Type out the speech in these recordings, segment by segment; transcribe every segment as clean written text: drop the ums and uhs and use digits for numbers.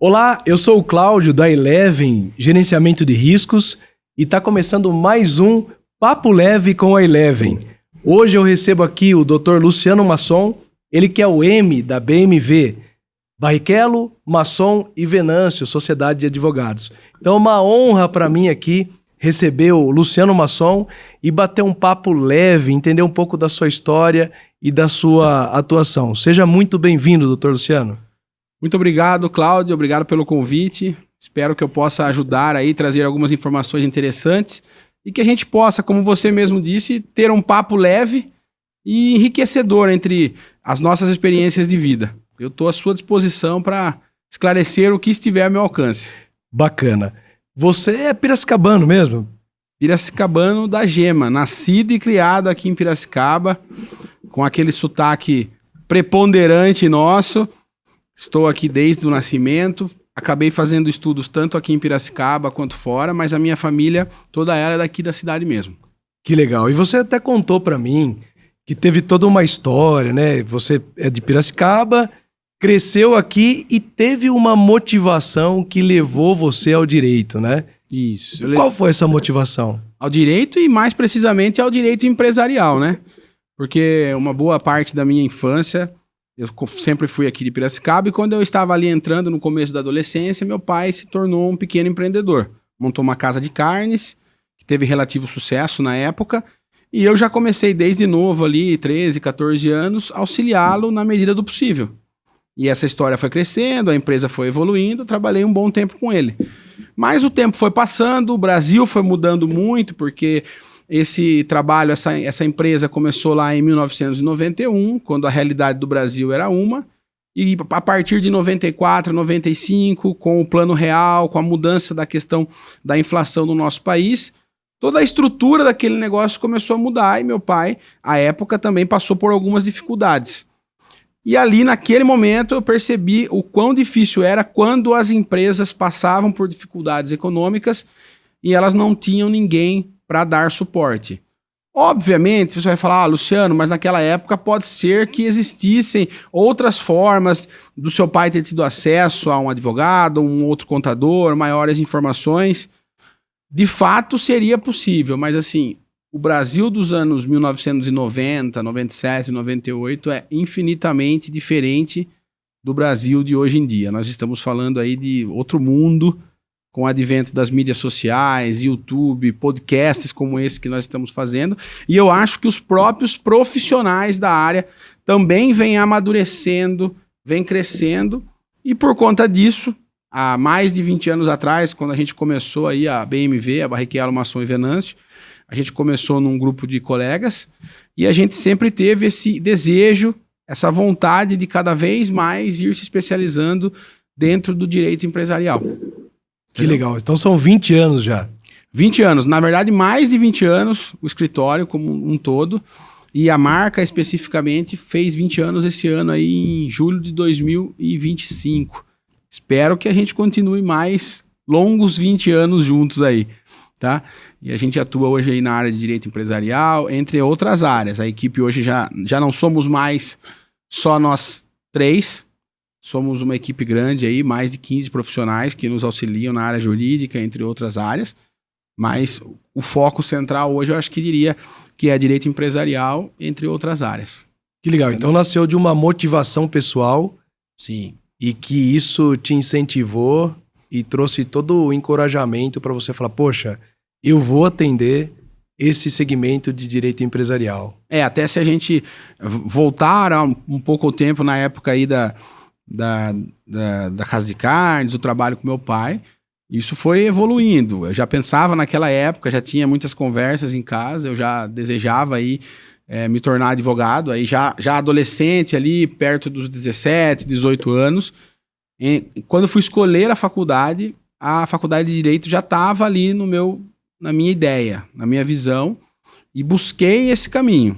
Olá, eu sou o Cláudio da Eleven, Gerenciamento de Riscos, e está começando mais um Papo Leve com a Eleven. Hoje eu recebo aqui o Dr. Luciano Masson, ele que é o M da BMV, Barrichello, Masson e Venâncio, Sociedade de Advogados. Então é uma honra para mim aqui receber o Luciano Masson e bater um papo leve, entender um pouco da sua história e da sua atuação. Seja muito bem-vindo, Dr. Luciano. Muito obrigado, Cláudio. Obrigado pelo convite. Espero que eu possa ajudar aí, trazer algumas informações interessantes e que a gente possa, como você mesmo disse, ter um papo leve e enriquecedor entre as nossas experiências de vida. Eu estou à sua disposição para esclarecer o que estiver ao meu alcance. Bacana. Você é piracicabano mesmo? Piracicabano da Gema, nascido e criado aqui em Piracicaba, com aquele sotaque preponderante nosso. Estou aqui desde o nascimento, acabei fazendo estudos tanto aqui em Piracicaba quanto fora, mas a minha família, toda ela é daqui da cidade mesmo. Que legal. E você até contou para mim que teve toda uma história, né? Você é de Piracicaba, cresceu aqui e teve uma motivação que levou você ao direito, né? Isso. Qual foi essa motivação? Ao direito e mais precisamente ao direito empresarial, né? Porque uma boa parte da minha infância... Eu sempre fui aqui de Piracicaba e quando eu estava ali entrando no começo da adolescência, meu pai se tornou um pequeno empreendedor. Montou uma casa de carnes, que teve relativo sucesso na época, e eu já comecei desde novo ali, 13, 14 anos, auxiliá-lo na medida do possível. E essa história foi crescendo, a empresa foi evoluindo, trabalhei um bom tempo com ele. Mas o tempo foi passando, o Brasil foi mudando muito, porque... Esse trabalho, essa empresa começou lá em 1991, quando a realidade do Brasil era uma, e a partir de 94, 95, com o Plano Real, com a mudança da questão da inflação no nosso país, toda a estrutura daquele negócio começou a mudar e meu pai, à época, também passou por algumas dificuldades. E ali, naquele momento, eu percebi o quão difícil era quando as empresas passavam por dificuldades econômicas e elas não tinham ninguém para dar suporte. Obviamente, você vai falar, Luciano, mas naquela época pode ser que existissem outras formas do seu pai ter tido acesso a um advogado, um outro contador, maiores informações. De fato, seria possível, mas assim, o Brasil dos anos 1990, 97, 98 é infinitamente diferente do Brasil de hoje em dia. Nós estamos falando aí de outro mundo, com o advento das mídias sociais, YouTube, podcasts como esse que nós estamos fazendo. E eu acho que os próprios profissionais da área também vêm amadurecendo, vêm crescendo. E por conta disso, há mais de 20 anos atrás, quando a gente começou aí a BMV, a Barrichello, Masson e Venâncio, a gente começou num grupo de colegas e a gente sempre teve esse desejo, essa vontade de cada vez mais ir se especializando dentro do direito empresarial. Que legal. Então são 20 anos já. 20 anos. Na verdade, mais de 20 anos, o escritório como um todo. E a marca, especificamente, fez 20 anos esse ano aí, em julho de 2025. Espero que a gente continue mais longos 20 anos juntos aí, tá? E a gente atua hoje aí na área de direito empresarial, entre outras áreas. A equipe hoje já não somos mais só nós três. Somos uma equipe grande aí, mais de 15 profissionais que nos auxiliam na área jurídica, entre outras áreas. Mas o foco central hoje eu acho que diria que é direito empresarial, entre outras áreas. Que legal. Entendeu? Então nasceu de uma motivação pessoal. Sim. E que isso te incentivou e trouxe todo o encorajamento para você falar, poxa, eu vou atender esse segmento de direito empresarial. Até se a gente voltar um pouco o tempo na época aí da casa de carnes, o trabalho com meu pai, isso foi evoluindo. Eu já pensava naquela época, já tinha muitas conversas em casa, eu já desejava aí me tornar advogado, aí já adolescente ali, perto dos 17, 18 anos. Quando fui escolher a faculdade de Direito já estava ali na minha ideia, na minha visão, e busquei esse caminho.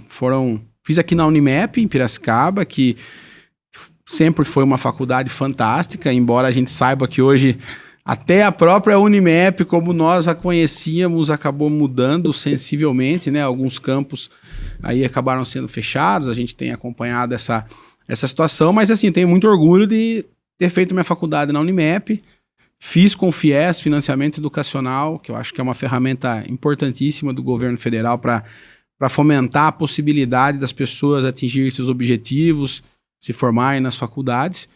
Fiz aqui na Unimep, em Piracicaba, que sempre foi uma faculdade fantástica, embora a gente saiba que hoje até a própria Unimep, como nós a conhecíamos, acabou mudando sensivelmente, né? Alguns campos aí acabaram sendo fechados, a gente tem acompanhado essa situação, mas assim, tenho muito orgulho de ter feito minha faculdade na Unimap, fiz com o FIES, Financiamento Educacional, que eu acho que é uma ferramenta importantíssima do governo federal para fomentar a possibilidade das pessoas atingirem seus objetivos, se formarem nas faculdades.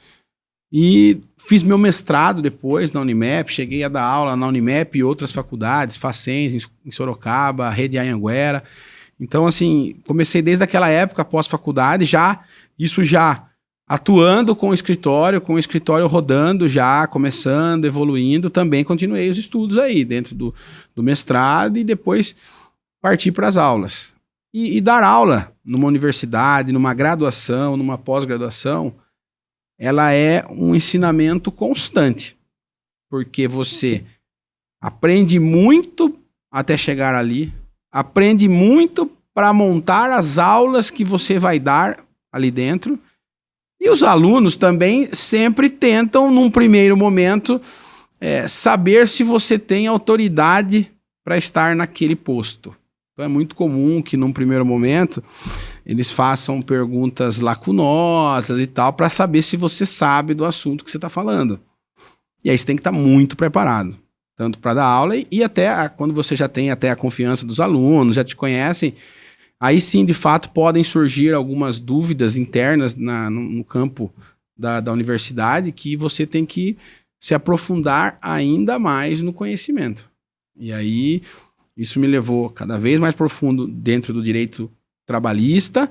E fiz meu mestrado depois na Unimap, cheguei a dar aula na Unimap e outras faculdades, Facens, em Sorocaba, Rede Anhanguera. Então, assim, comecei desde aquela época, após faculdade, já atuando com o escritório rodando, já começando, evoluindo. Também continuei os estudos aí, dentro do mestrado, e depois parti para as aulas. E dar aula numa universidade, numa graduação, numa pós-graduação, ela é um ensinamento constante, porque você aprende muito até chegar ali, aprende muito para montar as aulas que você vai dar ali dentro, e os alunos também sempre tentam, num primeiro momento, saber se você tem autoridade para estar naquele posto. Então é muito comum que num primeiro momento eles façam perguntas lacunosas e tal, para saber se você sabe do assunto que você está falando. E aí você tem que estar muito preparado, tanto para dar aula e até quando você já tem até a confiança dos alunos, já te conhecem, aí sim, de fato, podem surgir algumas dúvidas internas no campo da universidade, que você tem que se aprofundar ainda mais no conhecimento. E aí isso me levou cada vez mais profundo dentro do direito trabalhista,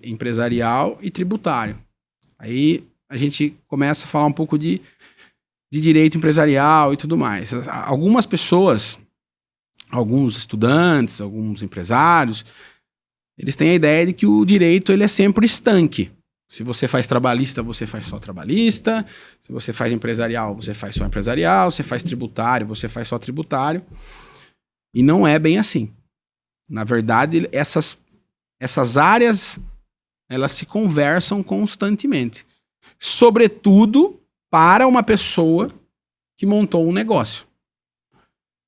empresarial e tributário. Aí a gente começa a falar um pouco de direito empresarial e tudo mais. Algumas pessoas, alguns estudantes, alguns empresários, eles têm a ideia de que o direito ele é sempre estanque. Se você faz trabalhista, você faz só trabalhista. Se você faz empresarial, você faz só empresarial. Se você faz tributário, você faz só tributário. E não é bem assim. Na verdade, essas áreas, elas se conversam constantemente. Sobretudo para uma pessoa que montou um negócio.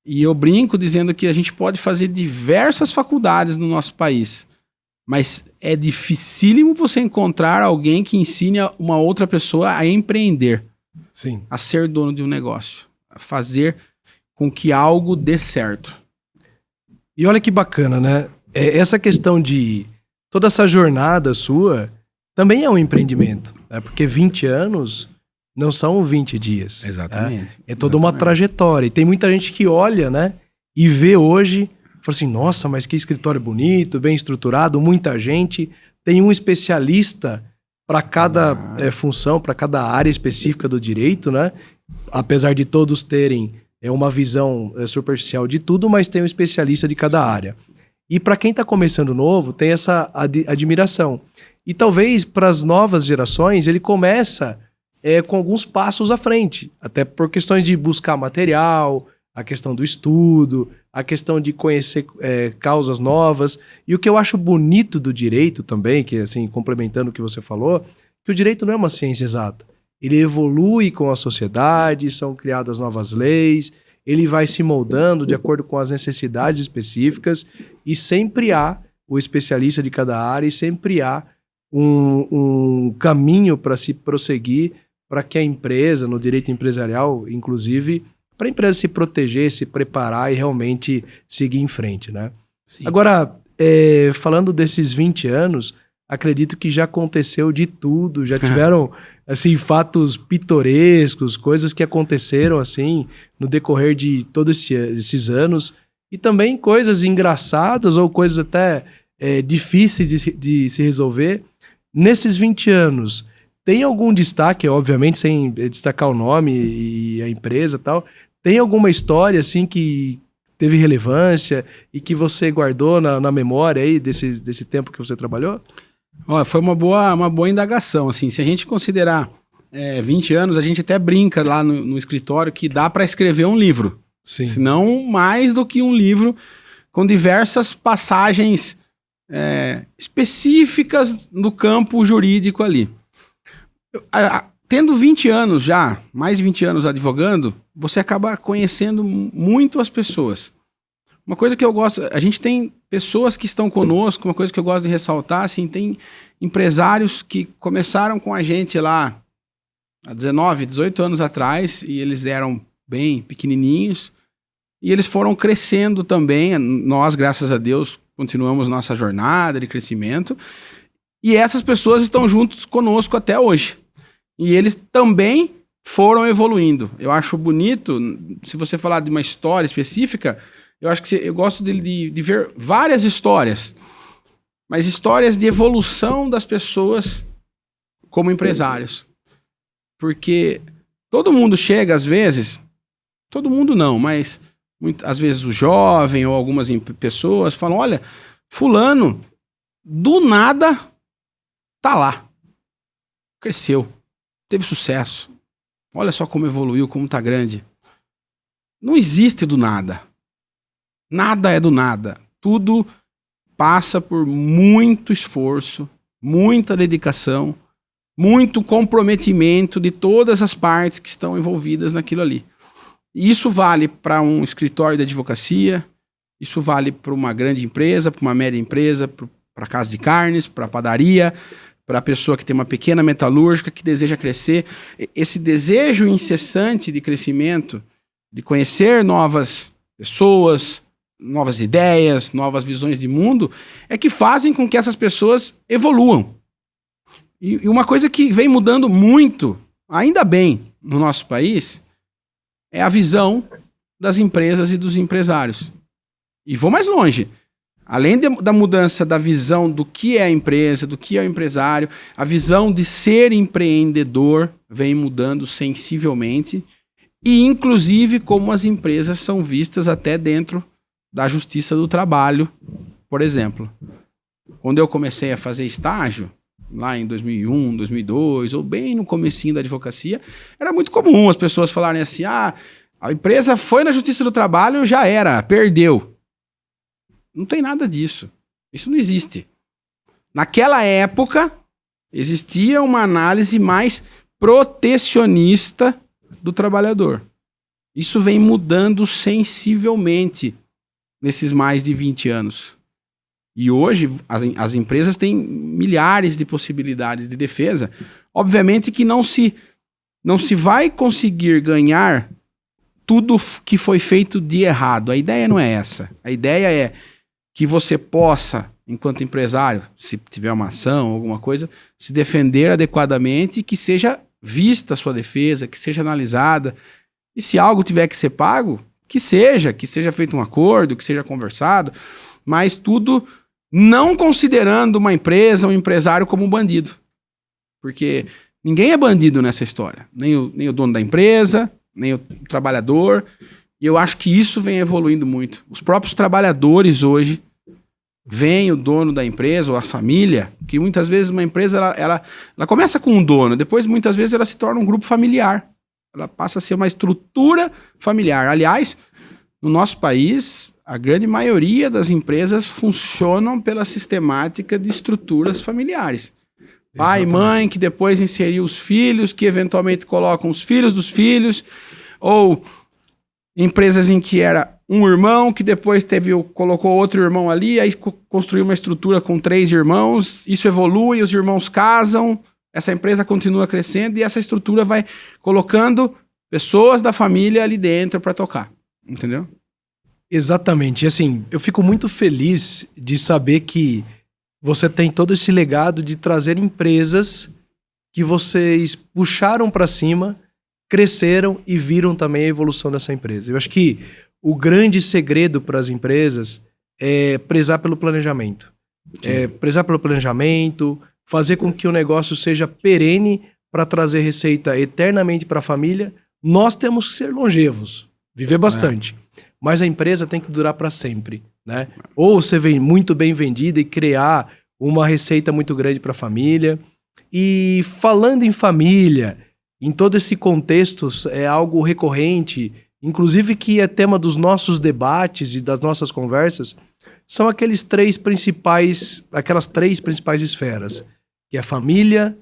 E eu brinco dizendo que a gente pode fazer diversas faculdades no nosso país, mas é dificílimo você encontrar alguém que ensine uma outra pessoa a empreender. Sim. A ser dono de um negócio. A fazer com que algo dê certo. E olha que bacana, né? Essa questão de toda essa jornada sua também é um empreendimento, né? Porque 20 anos não são 20 dias. Exatamente. Né? É toda uma trajetória. E tem muita gente que olha, né? E vê hoje, fala assim, nossa, mas que escritório bonito, bem estruturado, muita gente. Tem um especialista para cada função, para cada área específica do direito, né? Apesar de todos terem uma visão superficial de tudo, mas tem um especialista de cada área. E para quem está começando novo, tem essa admiração. E talvez para as novas gerações, ele começa com alguns passos à frente, até por questões de buscar material, a questão do estudo, a questão de conhecer causas novas. E o que eu acho bonito do direito também, que assim, complementando o que você falou, que o direito não é uma ciência exata. Ele evolui com a sociedade, são criadas novas leis, ele vai se moldando de acordo com as necessidades específicas e sempre há o especialista de cada área e sempre há um caminho para se prosseguir para que a empresa, no direito empresarial, inclusive, para a empresa se proteger, se preparar e realmente seguir em frente, né? Sim. Agora, falando desses 20 anos, acredito que já aconteceu de tudo, já tiveram assim, fatos pitorescos, coisas que aconteceram assim no decorrer de todos esses anos, e também coisas engraçadas ou coisas até difíceis de se resolver. Nesses 20 anos, tem algum destaque, obviamente sem destacar o nome e a empresa e tal, tem alguma história assim que teve relevância e que você guardou na memória aí desse tempo que você trabalhou? Olha, foi uma boa indagação, assim, se a gente considerar 20 anos, a gente até brinca lá no escritório que dá para escrever um livro. Sim. Se não mais do que um livro com diversas passagens específicas no campo jurídico ali. Tendo 20 anos já, mais de 20 anos advogando, você acaba conhecendo muito as pessoas. Uma coisa que eu gosto, a gente tem pessoas que estão conosco, uma coisa que eu gosto de ressaltar, assim, tem empresários que começaram com a gente lá há 19, 18 anos atrás, e eles eram bem pequenininhos, e eles foram crescendo também. Nós, graças a Deus, continuamos nossa jornada de crescimento, e essas pessoas estão juntos conosco até hoje. E eles também foram evoluindo. Eu acho bonito, se você falar de uma história específica, eu acho que eu gosto de ver várias histórias, mas histórias de evolução das pessoas como empresários. Porque todo mundo chega, às vezes, todo mundo não, mas às vezes o jovem ou algumas pessoas falam, olha, fulano, do nada, tá lá. Cresceu, teve sucesso. Olha só como evoluiu, como tá grande. Não existe do nada. Nada é do nada. Tudo passa por muito esforço, muita dedicação, muito comprometimento de todas as partes que estão envolvidas naquilo ali. E isso vale para um escritório de advocacia, isso vale para uma grande empresa, para uma média empresa, para a casa de carnes, para a padaria, para a pessoa que tem uma pequena metalúrgica que deseja crescer. Esse desejo incessante de crescimento, de conhecer novas pessoas, novas ideias, novas visões de mundo, é que fazem com que essas pessoas evoluam. E uma coisa que vem mudando muito, ainda bem, no nosso país, é a visão das empresas e dos empresários. E vou mais longe. Além da mudança da visão do que é a empresa, do que é o empresário, a visão de ser empreendedor vem mudando sensivelmente. E, inclusive, como as empresas são vistas até dentro da Justiça do Trabalho, por exemplo. Quando eu comecei a fazer estágio, lá em 2001, 2002, ou bem no comecinho da advocacia, era muito comum as pessoas falarem assim, a empresa foi na Justiça do Trabalho, já era, perdeu. Não tem nada disso. Isso não existe. Naquela época, existia uma análise mais protecionista do trabalhador. Isso vem mudando sensivelmente nesses mais de 20 anos. E hoje as empresas têm milhares de possibilidades de defesa. Obviamente que não se vai conseguir ganhar tudo que foi feito de errado. A ideia não é essa. A ideia é que você possa, enquanto empresário, se tiver uma ação, alguma coisa, se defender adequadamente e que seja vista a sua defesa, que seja analisada. E se algo tiver que ser pago, que seja feito um acordo, que seja conversado, mas tudo não considerando uma empresa, um empresário como um bandido. Porque ninguém é bandido nessa história. Nem o dono da empresa, nem o trabalhador. E eu acho que isso vem evoluindo muito. Os próprios trabalhadores hoje veem o dono da empresa ou a família, que muitas vezes uma empresa ela começa com um dono, depois muitas vezes ela se torna um grupo familiar. Ela passa a ser uma estrutura familiar. Aliás, no nosso país, a grande maioria das empresas funcionam pela sistemática de estruturas familiares. Pai e mãe, que depois inseriu os filhos, que eventualmente colocam os filhos dos filhos, ou empresas em que era um irmão, que depois colocou outro irmão ali, aí construiu uma estrutura com 3 irmãos, isso evolui, os irmãos casam, essa empresa continua crescendo e essa estrutura vai colocando pessoas da família ali dentro para tocar, entendeu? Exatamente. E assim, eu fico muito feliz de saber que você tem todo esse legado de trazer empresas que vocês puxaram para cima, cresceram e viram também a evolução dessa empresa. Eu acho que o grande segredo para as empresas é prezar pelo planejamento. Prezar pelo planejamento, fazer com que o negócio seja perene para trazer receita eternamente para a família. Nós temos que ser longevos, viver bastante. Mas a empresa tem que durar para sempre, né? Ou você vem muito bem vendida e criar uma receita muito grande para a família. E falando em família, em todo esse contexto, é algo recorrente, inclusive que é tema dos nossos debates e das nossas conversas, são aquelas três principais esferas, que é família,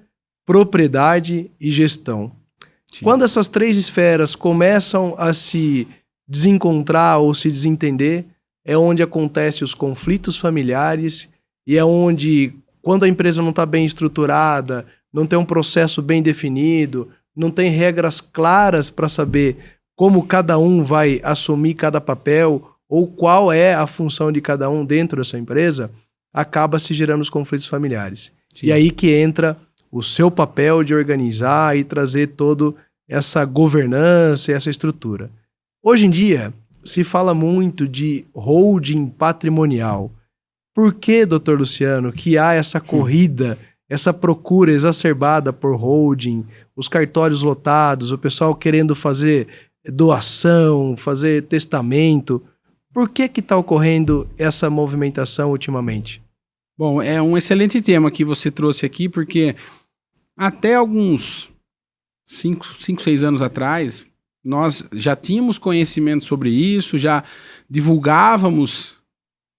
propriedade e gestão. Sim. Quando essas 3 esferas começam a se desencontrar ou se desentender, é onde acontecem os conflitos familiares e é onde, quando a empresa não está bem estruturada, não tem um processo bem definido, não tem regras claras para saber como cada um vai assumir cada papel ou qual é a função de cada um dentro dessa empresa, acaba se gerando os conflitos familiares. Sim. E aí que entra o seu papel de organizar e trazer toda essa governança e essa estrutura. Hoje em dia, se fala muito de holding patrimonial. Por que, doutor Luciano, que há essa corrida, essa procura exacerbada por holding, os cartórios lotados, o pessoal querendo fazer doação, fazer testamento? Por que está ocorrendo essa movimentação ultimamente? Bom, é um excelente tema que você trouxe aqui, porque até alguns 5, 6 anos atrás, nós já tínhamos conhecimento sobre isso, já divulgávamos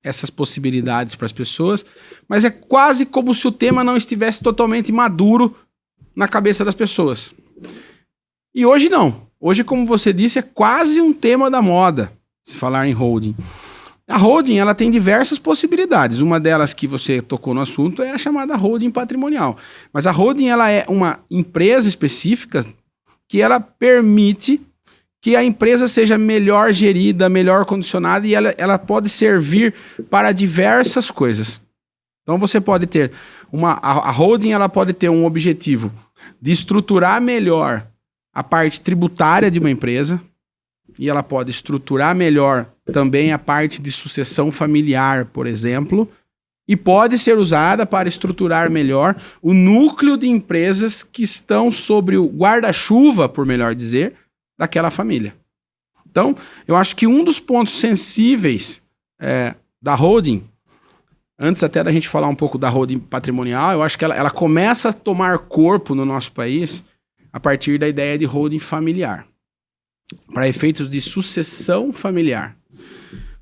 essas possibilidades para as pessoas, mas é quase como se o tema não estivesse totalmente maduro na cabeça das pessoas. E hoje não. Hoje, como você disse, é quase um tema da moda, se falar em holding. A holding, ela tem diversas possibilidades. Uma delas que você tocou no assunto é a chamada holding patrimonial. Mas a holding, ela é uma empresa específica que ela permite que a empresa seja melhor gerida, melhor condicionada e ela pode servir para diversas coisas. Então você pode ter a holding, ela pode ter um objetivo de estruturar melhor a parte tributária de uma empresa e ela pode estruturar melhor também a parte de sucessão familiar, por exemplo, e pode ser usada para estruturar melhor o núcleo de empresas que estão sobre o guarda-chuva, por melhor dizer, daquela família. Então, eu acho que um dos pontos sensíveis da holding, antes até da gente falar um pouco da holding patrimonial, eu acho que ela começa a tomar corpo no nosso país a partir da ideia de holding familiar, para efeitos de sucessão familiar.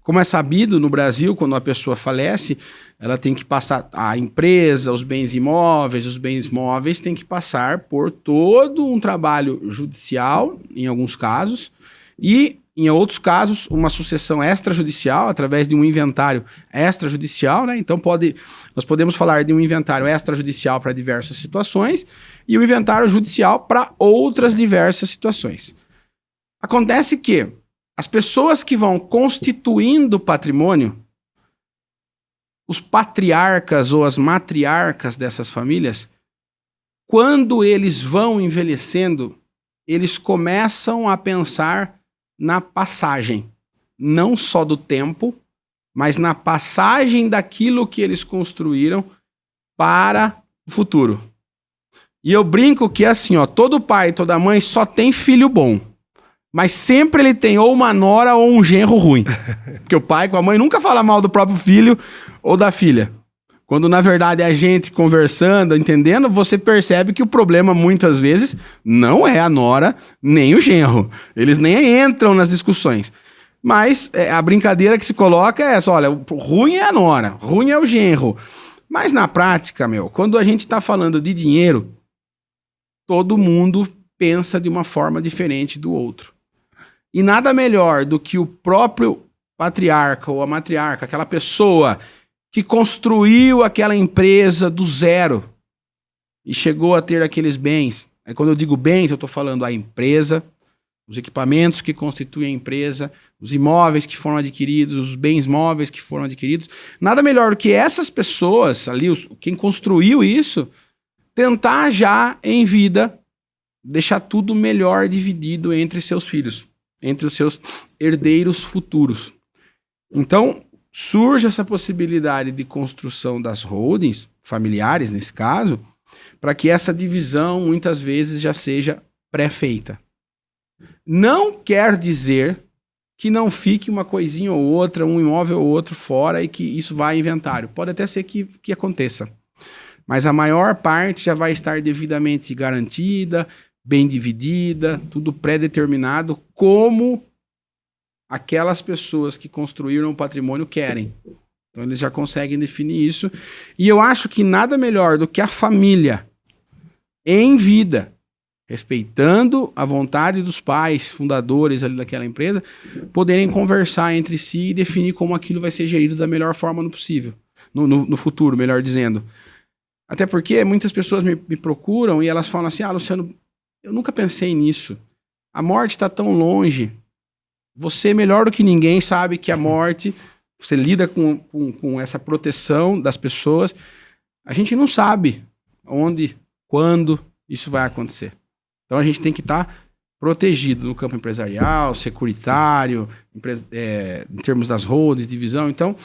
Como é sabido, no Brasil, quando uma pessoa falece, ela tem que passar, a empresa, os bens imóveis, os bens móveis têm que passar por todo um trabalho judicial, em alguns casos, e, em outros casos, uma sucessão extrajudicial, através de um inventário extrajudicial, né? Então, nós podemos falar de um inventário extrajudicial para diversas situações e um inventário judicial para outras diversas situações. Acontece que as pessoas que vão constituindo patrimônio, os patriarcas ou as matriarcas dessas famílias, quando eles vão envelhecendo, eles começam a pensar na passagem, não só do tempo, mas na passagem daquilo que eles construíram para o futuro. E eu brinco que é assim, ó, todo pai e toda mãe só tem filho bom. Mas sempre ele tem ou uma nora ou um genro ruim. Porque o pai com a mãe nunca fala mal do próprio filho ou da filha. Quando, na verdade, a gente conversando, entendendo, você percebe que o problema, muitas vezes, não é a nora nem o genro. Eles nem entram nas discussões. Mas a brincadeira que se coloca é essa, olha, o ruim é a nora, ruim é o genro. Mas, na prática, quando a gente está falando de dinheiro, todo mundo pensa de uma forma diferente do outro. E nada melhor do que o próprio patriarca ou a matriarca, aquela pessoa que construiu aquela empresa do zero e chegou a ter aqueles bens. Aí quando eu digo bens, eu estou falando a empresa, os equipamentos que constituem a empresa, os imóveis que foram adquiridos, os bens móveis que foram adquiridos. Nada melhor do que essas pessoas ali, quem construiu isso, tentar já em vida deixar tudo melhor dividido entre seus filhos, entre os seus herdeiros futuros. Então, surge essa possibilidade de construção das holdings familiares, nesse caso, para que essa divisão, muitas vezes, já seja pré-feita. Não quer dizer que não fique uma coisinha ou outra, um imóvel ou outro fora e que isso vá a inventário. Pode até ser que aconteça. Mas a maior parte já vai estar devidamente garantida, bem dividida, tudo pré-determinado, como aquelas pessoas que construíram o patrimônio querem. Então eles já conseguem definir isso. E eu acho que nada melhor do que a família, em vida, respeitando a vontade dos pais, fundadores ali daquela empresa, poderem conversar entre si e definir como aquilo vai ser gerido da melhor forma possível. No futuro, melhor dizendo. Até porque muitas pessoas me procuram e elas falam assim, Luciano, Eu nunca pensei nisso. A morte está tão longe. Você, melhor do que ninguém, sabe que a morte, você lida com essa proteção das pessoas. A gente não sabe onde, quando isso vai acontecer. Então a gente tem que estar protegido no campo empresarial, securitário, em termos das holdings, divisão. Então,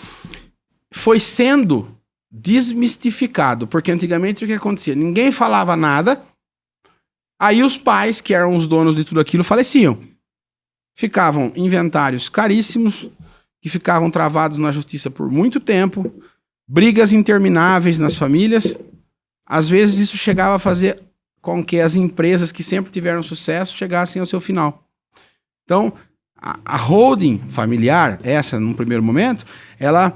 foi sendo desmistificado, porque antigamente o que acontecia? Ninguém falava nada, aí os pais, que eram os donos de tudo aquilo, faleciam. Ficavam inventários caríssimos, que ficavam travados na justiça por muito tempo, brigas intermináveis nas famílias. Às vezes isso chegava a fazer com que as empresas que sempre tiveram sucesso chegassem ao seu final. Então, a holding familiar, essa num primeiro momento, ela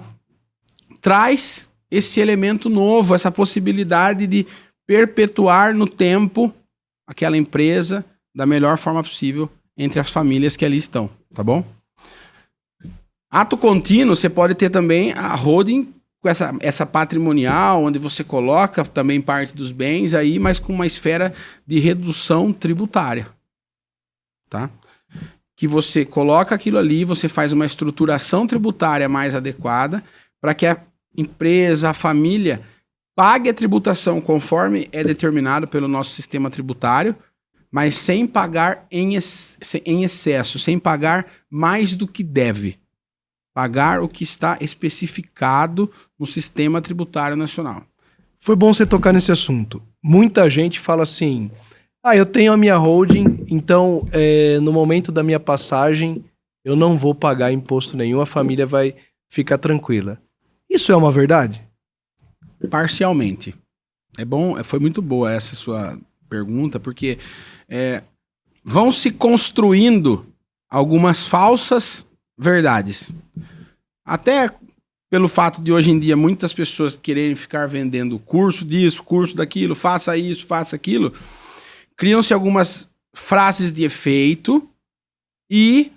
traz esse elemento novo, essa possibilidade de perpetuar no tempo aquela empresa da melhor forma possível entre as famílias que ali estão, tá bom? Ato contínuo, você pode ter também a holding com essa patrimonial, onde você coloca também parte dos bens aí, mas com uma esfera de redução tributária, tá? Que você coloca aquilo ali, você faz uma estruturação tributária mais adequada para que a empresa, a família, pague a tributação conforme é determinado pelo nosso sistema tributário, mas sem pagar em excesso, sem pagar mais do que deve. Pagar o que está especificado no sistema tributário nacional. Foi bom você tocar nesse assunto. Muita gente fala assim, eu tenho a minha holding, então no momento da minha passagem eu não vou pagar imposto nenhum, a família vai ficar tranquila. Isso é uma verdade? Parcialmente. Foi muito boa essa sua pergunta, porque vão se construindo algumas falsas verdades. Até pelo fato de hoje em dia muitas pessoas quererem ficar vendendo curso disso, curso daquilo, faça isso, faça aquilo, criam-se algumas frases de efeito e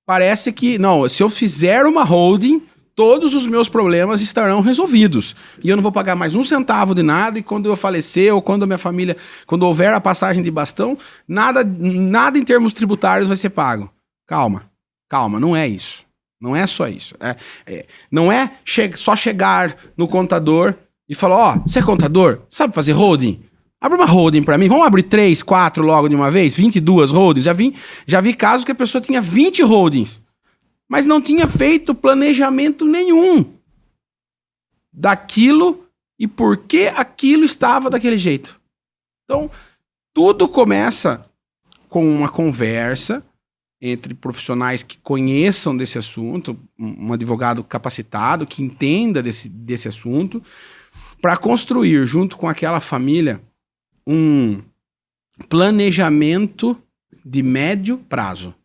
parece que, não, se eu fizer uma holding, todos os meus problemas estarão resolvidos. E eu não vou pagar mais um centavo de nada, e quando eu falecer, ou quando a minha família, quando houver a passagem de bastão, nada em termos tributários vai ser pago. Calma, não é isso. Não é só isso. Não é só chegar no contador e falar, você é contador? Sabe fazer holding? Abre uma holding pra mim. Vamos abrir 3, 4 logo de uma vez? 22 holdings? Já vi casos que a pessoa tinha 20 holdings, mas não tinha feito planejamento nenhum daquilo e por que aquilo estava daquele jeito. Então, tudo começa com uma conversa entre profissionais que conheçam desse assunto, um advogado capacitado, que entenda desse assunto, para construir, junto com aquela família, um planejamento de médio prazo.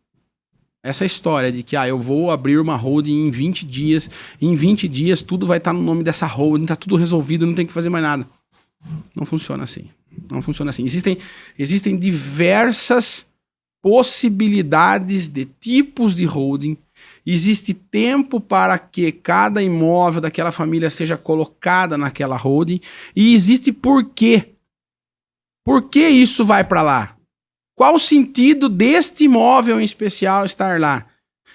Essa história de que eu vou abrir uma holding em 20 dias, e em 20 dias tudo vai estar no nome dessa holding, está tudo resolvido, não tem que fazer mais nada. Não funciona assim. Não funciona assim. Existem diversas possibilidades de tipos de holding, existe tempo para que cada imóvel daquela família seja colocada naquela holding e existe porquê. Por que isso vai para lá? Qual o sentido deste imóvel em especial estar lá?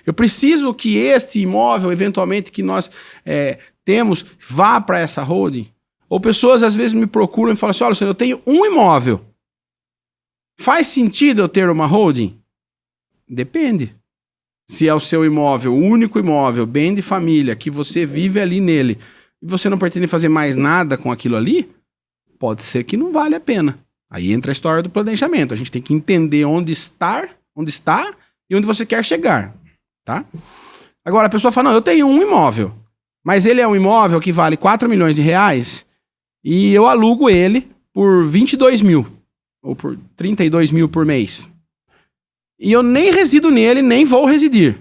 Eu preciso que este imóvel, eventualmente, que nós temos, vá para essa holding? Ou pessoas às vezes me procuram e falam assim, olha, senhor, eu tenho um imóvel. Faz sentido eu ter uma holding? Depende. Se é o seu imóvel, o único imóvel, bem de família, que você vive ali nele, e você não pretende fazer mais nada com aquilo ali, pode ser que não vale a pena. Aí entra a história do planejamento. A gente tem que entender onde está e onde você quer chegar, tá? Agora a pessoa fala, não, eu tenho um imóvel, mas ele é um imóvel que vale 4 milhões de reais e eu alugo ele por 22 mil. Ou por 32 mil por mês. E eu nem resido nele, nem vou residir.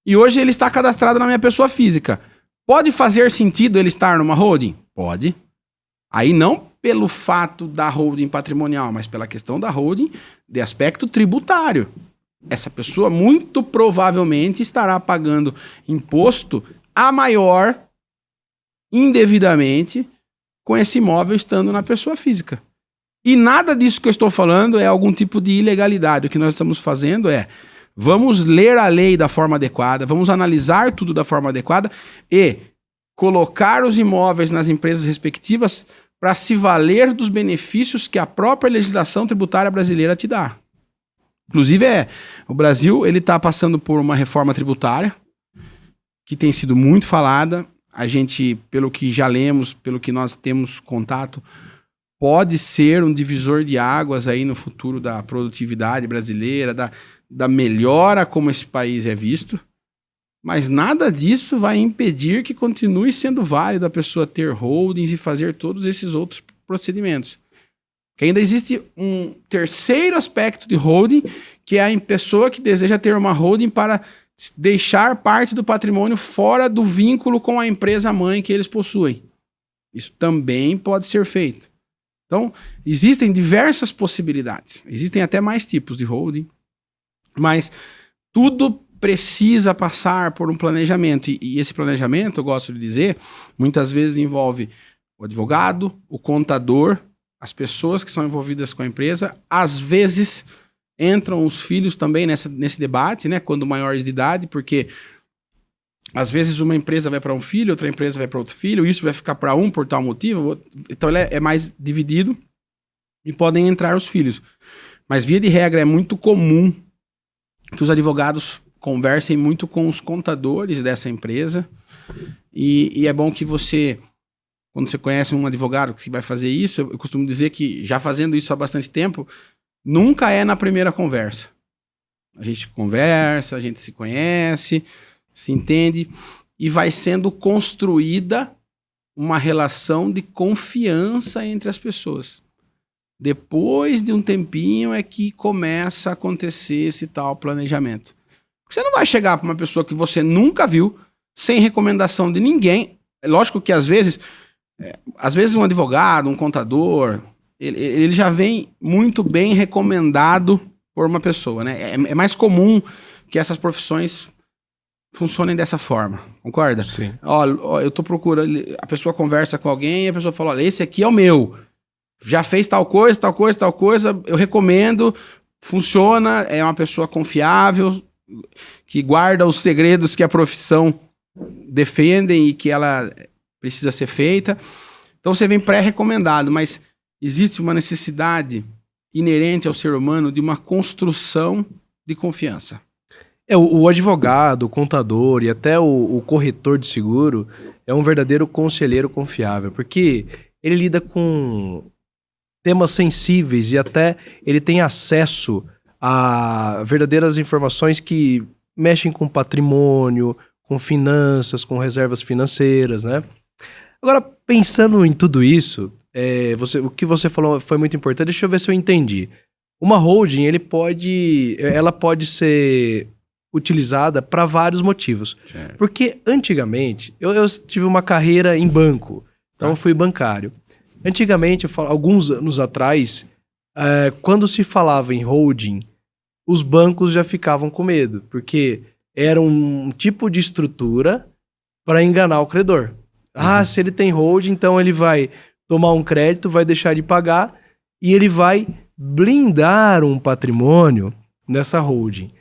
E hoje ele está cadastrado na minha pessoa física. Pode fazer sentido ele estar numa holding? Pode. Aí não pelo fato da holding patrimonial, mas pela questão da holding de aspecto tributário. Essa pessoa muito provavelmente estará pagando imposto a maior indevidamente com esse imóvel estando na pessoa física. E nada disso que eu estou falando é algum tipo de ilegalidade. O que nós estamos fazendo é, vamos ler a lei da forma adequada, vamos analisar tudo da forma adequada e colocar os imóveis nas empresas respectivas para se valer dos benefícios que a própria legislação tributária brasileira te dá. Inclusive, o Brasil ele está passando por uma reforma tributária que tem sido muito falada. A gente, pelo que já lemos, pelo que nós temos contato, pode ser um divisor de águas aí no futuro da produtividade brasileira, da melhora como esse país é visto. Mas nada disso vai impedir que continue sendo válido a pessoa ter holdings e fazer todos esses outros procedimentos. Que ainda existe um terceiro aspecto de holding, que é a pessoa que deseja ter uma holding para deixar parte do patrimônio fora do vínculo com a empresa mãe que eles possuem. Isso também pode ser feito. Então, existem diversas possibilidades. Existem até mais tipos de holding, mas tudo precisa passar por um planejamento. E esse planejamento, eu gosto de dizer, muitas vezes envolve o advogado, o contador, as pessoas que são envolvidas com a empresa. Às vezes entram os filhos também nesse debate, né, quando maiores de idade, porque às vezes uma empresa vai para um filho, outra empresa vai para outro filho, isso vai ficar para um por tal motivo, então ele é mais dividido e podem entrar os filhos. Mas via de regra é muito comum que os advogados conversem muito com os contadores dessa empresa e é bom que você, quando você conhece um advogado que vai fazer isso, eu costumo dizer que já fazendo isso há bastante tempo, nunca é na primeira conversa. A gente conversa, a gente se conhece, se entende e vai sendo construída uma relação de confiança entre as pessoas. Depois de um tempinho é que começa a acontecer esse tal planejamento. Você não vai chegar para uma pessoa que você nunca viu, sem recomendação de ninguém. É lógico que às vezes um advogado, um contador, ele já vem muito bem recomendado por uma pessoa, né? É mais comum que essas profissões funcionem dessa forma, concorda? Sim. Ó, eu tô procurando, a pessoa conversa com alguém e a pessoa fala, olha, esse aqui é o meu. Já fez tal coisa, eu recomendo, funciona, é uma pessoa confiável, que guarda os segredos que a profissão defendem e que ela precisa ser feita. Então você vem pré-recomendado, mas existe uma necessidade inerente ao ser humano de uma construção de confiança. O advogado, o contador e até o corretor de seguro é um verdadeiro conselheiro confiável, porque ele lida com temas sensíveis e até ele tem acesso a verdadeiras informações que mexem com patrimônio, com finanças, com reservas financeiras, né? Agora, pensando em tudo isso, o que você falou foi muito importante, deixa eu ver se eu entendi. Uma holding, ela pode ser utilizada para vários motivos. Certo. Porque antigamente, eu tive uma carreira em banco, então eu fui bancário. Antigamente, alguns anos atrás, quando se falava em holding, os bancos já ficavam com medo, porque era um tipo de estrutura para enganar o credor. Se ele tem holding, então ele vai tomar um crédito, vai deixar de pagar e ele vai blindar um patrimônio nessa holding.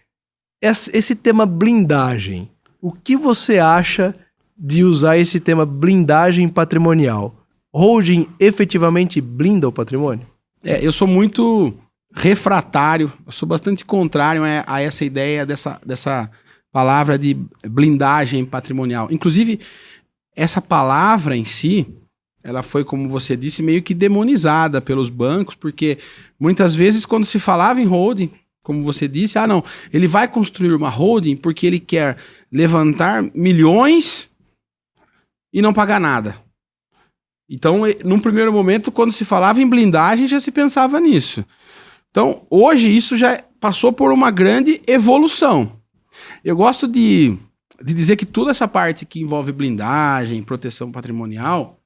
Esse tema blindagem, o que você acha de usar esse tema blindagem patrimonial? Holding efetivamente blinda o patrimônio? Eu sou muito refratário, eu sou bastante contrário a essa ideia dessa palavra de blindagem patrimonial. Inclusive, essa palavra em si, ela foi, como você disse, meio que demonizada pelos bancos, porque muitas vezes quando se falava em holding, como você disse, não, ele vai construir uma holding porque ele quer levantar milhões e não pagar nada. Então, num primeiro momento, quando se falava em blindagem, já se pensava nisso. Então, hoje, isso já passou por uma grande evolução. Eu gosto de dizer que toda essa parte que envolve blindagem, proteção patrimonial,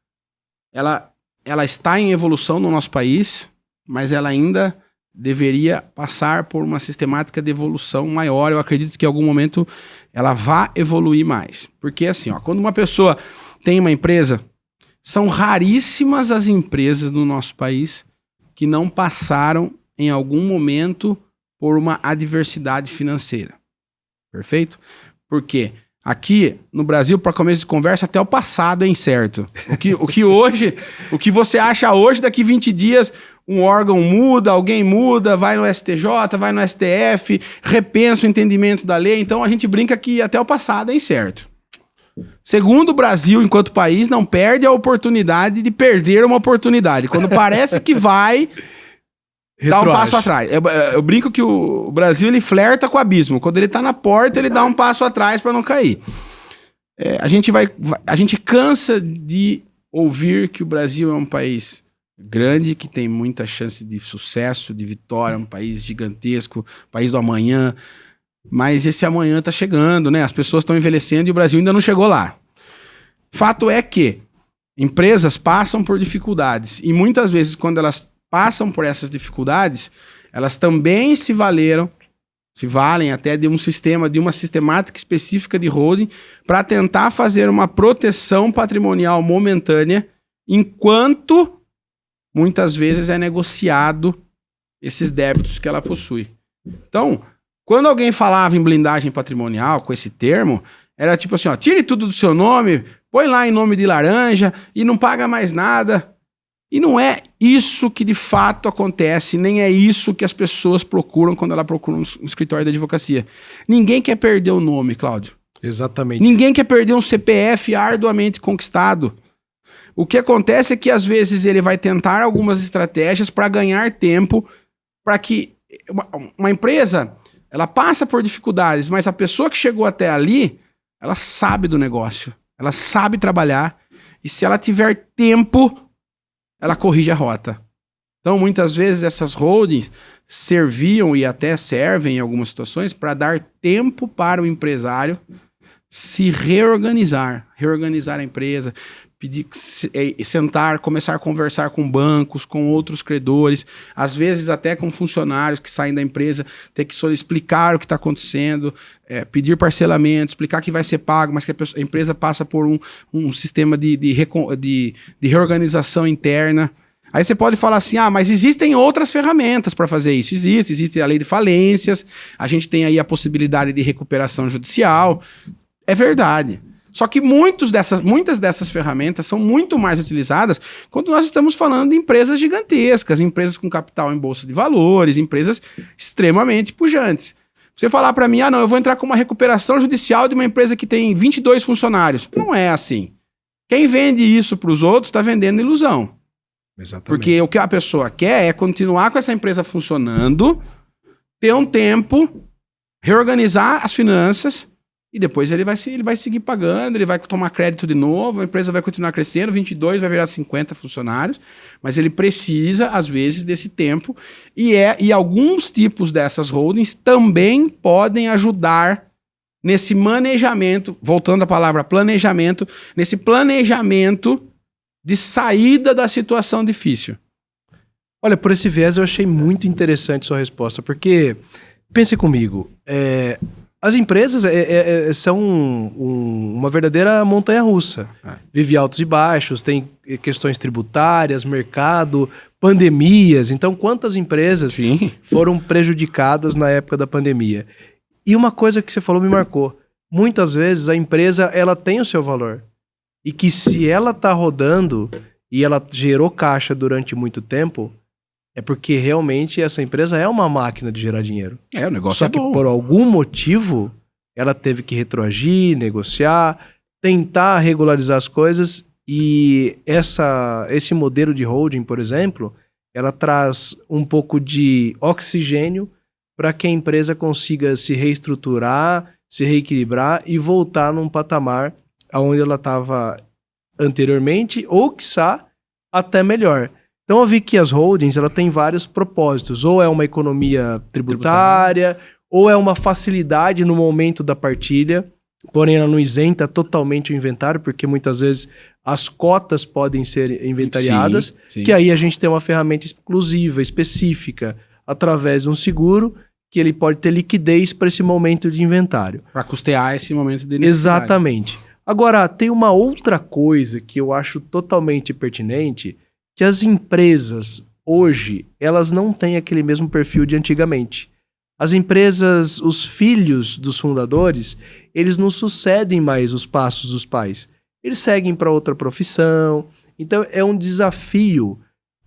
ela está em evolução no nosso país, mas ela ainda deveria passar por uma sistemática de evolução maior. Eu acredito que em algum momento ela vá evoluir mais. Porque assim, quando uma pessoa tem uma empresa, são raríssimas as empresas no nosso país que não passaram em algum momento por uma adversidade financeira. Perfeito? Por quê? Aqui no Brasil, para começo de conversa, até o passado é incerto. O que você acha hoje, daqui 20 dias, um órgão muda, alguém muda, vai no STJ, vai no STF, repensa o entendimento da lei. Então a gente brinca que até o passado é incerto. Segundo, o Brasil, enquanto país, não perde a oportunidade de perder uma oportunidade. Quando parece que vai, dá um passo atrás. Eu brinco que o Brasil, ele flerta com o abismo. Quando ele tá na porta, ele dá um passo atrás para não cair. A gente cansa de ouvir que o Brasil é um país grande, que tem muita chance de sucesso, de vitória, um país gigantesco, país do amanhã. Mas esse amanhã tá chegando, né? As pessoas estão envelhecendo e o Brasil ainda não chegou lá. Fato é que empresas passam por dificuldades. E muitas vezes, quando elas passam por essas dificuldades, elas também se valem até de um sistema, de uma sistemática específica de holding para tentar fazer uma proteção patrimonial momentânea, enquanto muitas vezes é negociado esses débitos que ela possui. Então, quando alguém falava em blindagem patrimonial com esse termo, era tipo assim, ó, tire tudo do seu nome, põe lá em nome de laranja e não paga mais nada. E não é isso que de fato acontece, nem é isso que as pessoas procuram quando ela procura um escritório de advocacia. Ninguém quer perder o nome, Cláudio. Exatamente. Ninguém quer perder um CPF arduamente conquistado. O que acontece é que às vezes ele vai tentar algumas estratégias para ganhar tempo, para que uma empresa, ela passa por dificuldades, mas a pessoa que chegou até ali, ela sabe do negócio, ela sabe trabalhar, e se ela tiver tempo, ela corrige a rota. Então, muitas vezes, essas holdings serviam e até servem em algumas situações para dar tempo para o empresário se reorganizar a empresa, sentar, começar a conversar com bancos, com outros credores, às vezes até com funcionários que saem da empresa, ter que explicar o que está acontecendo, pedir parcelamento, explicar que vai ser pago, mas que a empresa passa por um sistema de reorganização interna. Aí você pode falar assim, mas existem outras ferramentas para fazer isso. Existe a lei de falências, a gente tem aí a possibilidade de recuperação judicial. É verdade. Só que muitas dessas ferramentas são muito mais utilizadas quando nós estamos falando de empresas gigantescas, empresas com capital em bolsa de valores, empresas extremamente pujantes. Você falar para mim, não, eu vou entrar com uma recuperação judicial de uma empresa que tem 22 funcionários. Não é assim. Quem vende isso para os outros está vendendo ilusão. Exatamente. Porque o que a pessoa quer é continuar com essa empresa funcionando, ter um tempo, reorganizar as finanças, e depois ele vai seguir pagando, ele vai tomar crédito de novo, a empresa vai continuar crescendo, 22 vai virar 50 funcionários, mas ele precisa, às vezes, desse tempo. E alguns tipos dessas holdings também podem ajudar nesse manejamento, voltando à palavra planejamento, nesse planejamento de saída da situação difícil. Olha, por esse viés eu achei muito interessante sua resposta, porque, pense comigo, as empresas são uma verdadeira montanha-russa. Vive altos e baixos, tem questões tributárias, mercado, pandemias. Então, quantas empresas foram prejudicadas na época da pandemia? E uma coisa que você falou me marcou. Muitas vezes a empresa ela tem o seu valor. E que se ela está rodando e ela gerou caixa durante muito tempo, é porque realmente essa empresa é uma máquina de gerar dinheiro. O negócio Só que por algum motivo ela teve que retroagir, negociar, tentar regularizar as coisas, e esse modelo de holding, por exemplo, ela traz um pouco de oxigênio para que a empresa consiga se reestruturar, se reequilibrar e voltar num patamar onde ela estava anteriormente, ou quiçá até melhor. Então eu vi que as holdings ela tem vários propósitos, ou é uma economia tributária, ou é uma facilidade no momento da partilha, porém ela não isenta totalmente o inventário, porque muitas vezes as cotas podem ser inventariadas, sim. Que aí a gente tem uma ferramenta exclusiva, específica, através de um seguro, que ele pode ter liquidez para esse momento de inventário. Para custear esse momento de necessidade. Exatamente. Agora, tem uma outra coisa que eu acho totalmente pertinente, que as empresas hoje, elas não têm aquele mesmo perfil de antigamente. As empresas, os filhos dos fundadores, eles não sucedem mais os passos dos pais. Eles seguem para outra profissão. Então, é um desafio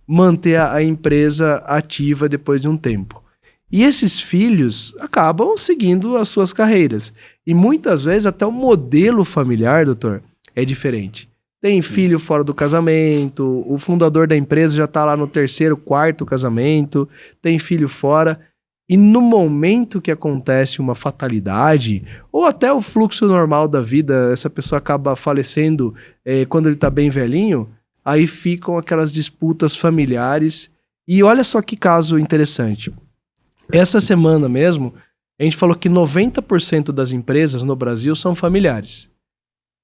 manter a empresa ativa depois de um tempo. E esses filhos acabam seguindo as suas carreiras. E muitas vezes até o modelo familiar, doutor, é diferente. Tem filho fora do casamento, o fundador da empresa já está lá no 3º, 4º casamento, tem filho fora. E no momento que acontece uma fatalidade, ou até o fluxo normal da vida, essa pessoa acaba falecendo quando ele está bem velhinho, aí ficam aquelas disputas familiares. E olha só que caso interessante. Essa semana mesmo, a gente falou que 90% das empresas no Brasil são familiares.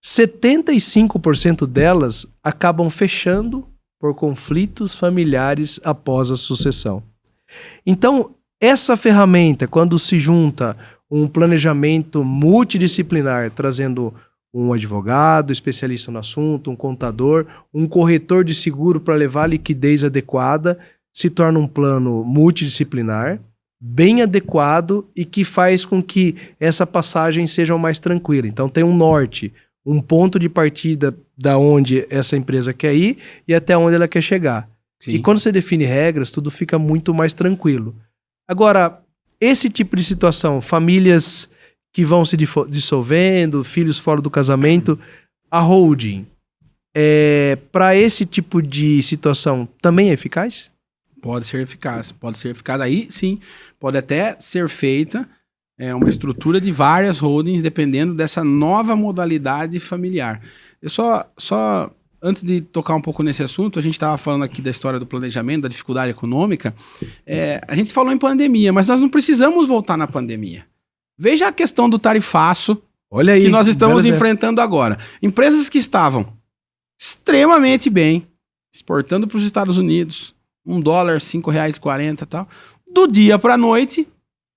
75% delas acabam fechando por conflitos familiares após a sucessão. Então, essa ferramenta, quando se junta um planejamento multidisciplinar, trazendo um advogado, especialista no assunto, um contador, um corretor de seguro para levar a liquidez adequada, se torna um plano multidisciplinar, bem adequado e que faz com que essa passagem seja mais tranquila. Então tem um norte, um ponto de partida da onde essa empresa quer ir e até onde ela quer chegar. Sim. E quando você define regras, tudo fica muito mais tranquilo. Agora, esse tipo de situação, famílias que vão se dissolvendo, filhos fora do casamento, a holding, para esse tipo de situação, também é eficaz? Pode ser eficaz, pode ser eficaz. Aí sim, pode até ser feita uma estrutura de várias holdings, dependendo dessa nova modalidade familiar. Eu só antes de tocar um pouco nesse assunto, a gente estava falando aqui da história do planejamento, da dificuldade econômica. A gente falou em pandemia, mas nós não precisamos voltar na pandemia. Veja a questão do tarifaço que nós estamos enfrentando agora. Empresas que estavam extremamente bem, exportando para os Estados Unidos, $1, R$5,40 e tal, do dia para a noite,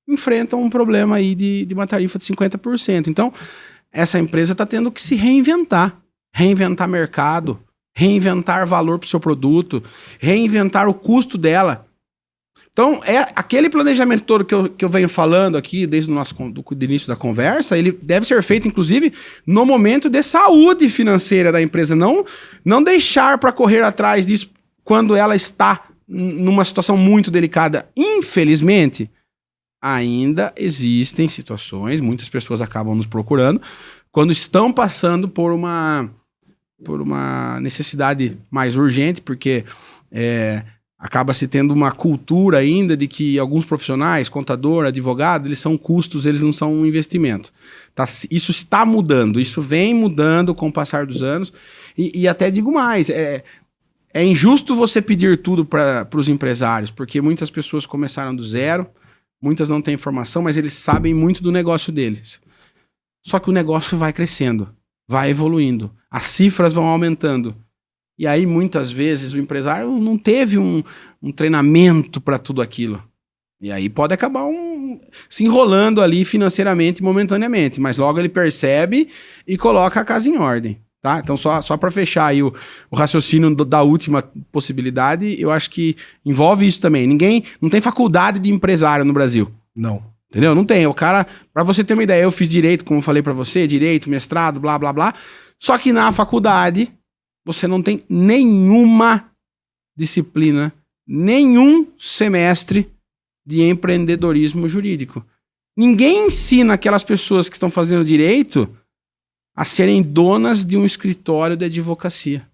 enfrentam um problema aí de uma tarifa de 50%. Então, essa empresa está tendo que se reinventar mercado, reinventar valor para o seu produto, reinventar o custo dela. Então, aquele planejamento todo que eu venho falando aqui desde o do início da conversa, ele deve ser feito, inclusive, no momento de saúde financeira da empresa. Não deixar para correr atrás disso quando ela está numa situação muito delicada. Infelizmente, ainda existem situações, muitas pessoas acabam nos procurando, quando estão passando por uma necessidade mais urgente, porque acaba se tendo uma cultura ainda de que alguns profissionais, contador, advogado, eles são custos, eles não são um investimento. Isso está mudando, isso vem mudando com o passar dos anos, e até digo mais, é injusto você pedir tudo para os empresários, porque muitas pessoas começaram do zero, muitas não têm informação, mas eles sabem muito do negócio deles. Só que o negócio vai crescendo, vai evoluindo, as cifras vão aumentando. E aí, muitas vezes, o empresário não teve um treinamento para tudo aquilo. E aí pode acabar se enrolando ali financeiramente, momentaneamente. Mas logo ele percebe e coloca a casa em ordem. Tá? Então, só para fechar aí o raciocínio da última possibilidade, eu acho que envolve isso também. Não tem faculdade de empresário no Brasil. Não. Entendeu? Não tem. O cara, pra você ter uma ideia, eu fiz direito, como eu falei pra você, direito, mestrado, blá, blá, blá. Só que na faculdade, você não tem nenhuma disciplina, nenhum semestre de empreendedorismo jurídico. Ninguém ensina aquelas pessoas que estão fazendo direito a serem donas de um escritório de advocacia.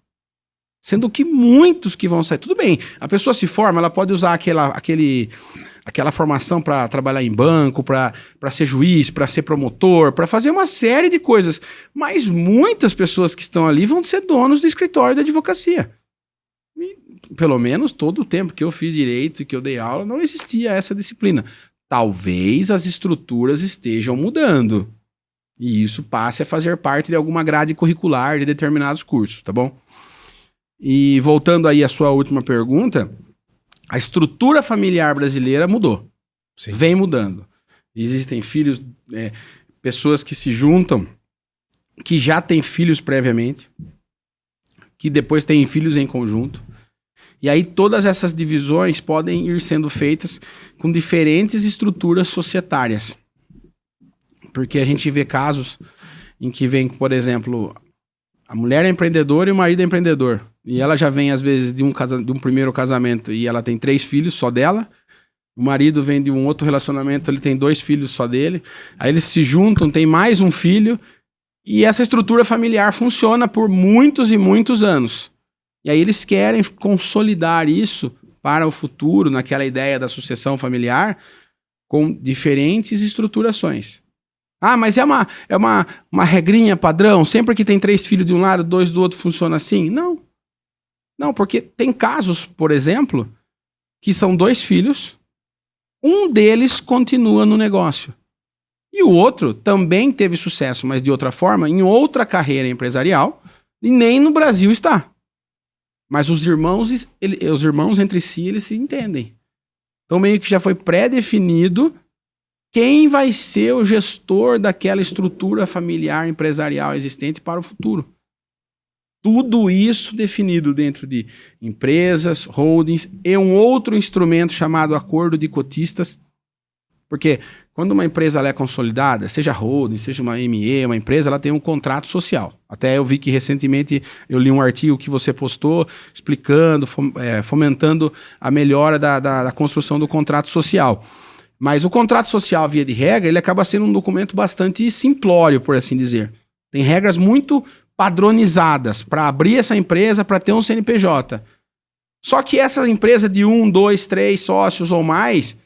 Sendo que muitos que vão sair... Tudo bem, a pessoa se forma, ela pode usar aquela formação para trabalhar em banco, para ser juiz, para ser promotor, para fazer uma série de coisas. Mas muitas pessoas que estão ali vão ser donos do escritório de advocacia. E, pelo menos todo o tempo que eu fiz direito e que eu dei aula, não existia essa disciplina. Talvez as estruturas estejam mudando. E isso passe a fazer parte de alguma grade curricular de determinados cursos, tá bom? E voltando aí à sua última pergunta, a estrutura familiar brasileira mudou. Sim. Vem mudando. Existem filhos, pessoas que se juntam, que já têm filhos previamente, que depois têm filhos em conjunto, E aí todas essas divisões podem ir sendo feitas com diferentes estruturas societárias. Porque a gente vê casos em que vem, por exemplo, a mulher é empreendedora e o marido é empreendedor. E ela já vem, às vezes, de um primeiro casamento e ela tem 3 filhos só dela. O marido vem de um outro relacionamento, ele tem 2 filhos só dele. Aí eles se juntam, tem mais um filho. E essa estrutura familiar funciona por muitos e muitos anos. E aí eles querem consolidar isso para o futuro, naquela ideia da sucessão familiar, com diferentes estruturações. Ah, mas é uma regrinha padrão? Sempre que tem 3 filhos de um lado, 2 do outro, funciona assim? Não. Não, porque tem casos, por exemplo, que são 2 filhos, um deles continua no negócio. E o outro também teve sucesso, mas de outra forma, em outra carreira empresarial, e nem no Brasil está. Mas os irmãos entre si, eles se entendem. Então meio que já foi pré-definido quem vai ser o gestor daquela estrutura familiar empresarial existente para o futuro. Tudo isso definido dentro de empresas, holdings e um outro instrumento chamado acordo de cotistas. Porque quando uma empresa ela é consolidada, seja holding, seja uma ME, uma empresa, ela tem um contrato social. Até eu vi que recentemente eu li um artigo que você postou explicando, fomentando a melhora da construção do contrato social. Mas o contrato social, via de regra, ele acaba sendo um documento bastante simplório, por assim dizer. Tem regras muito padronizadas para abrir essa empresa, para ter um CNPJ. Só que essa empresa de 1, 2, 3 sócios ou mais,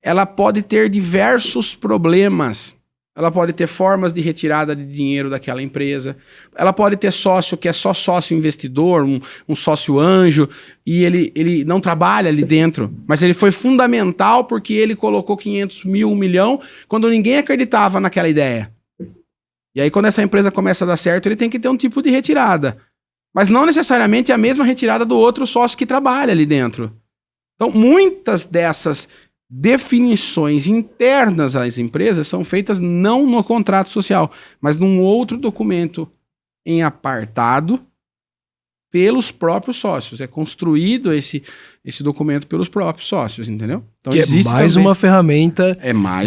ela pode ter diversos problemas. Ela pode ter formas de retirada de dinheiro daquela empresa. Ela pode ter sócio que é só sócio investidor, um sócio anjo, e ele não trabalha ali dentro. Mas ele foi fundamental porque ele colocou 500 mil, 1 milhão, quando ninguém acreditava naquela ideia. E aí quando essa empresa começa a dar certo, ele tem que ter um tipo de retirada. Mas não necessariamente a mesma retirada do outro sócio que trabalha ali dentro. Então muitas dessas definições internas às empresas são feitas não no contrato social, mas num outro documento em apartado pelos próprios sócios. É construído esse documento pelos próprios sócios, entendeu? Então que existe é mais também uma ferramenta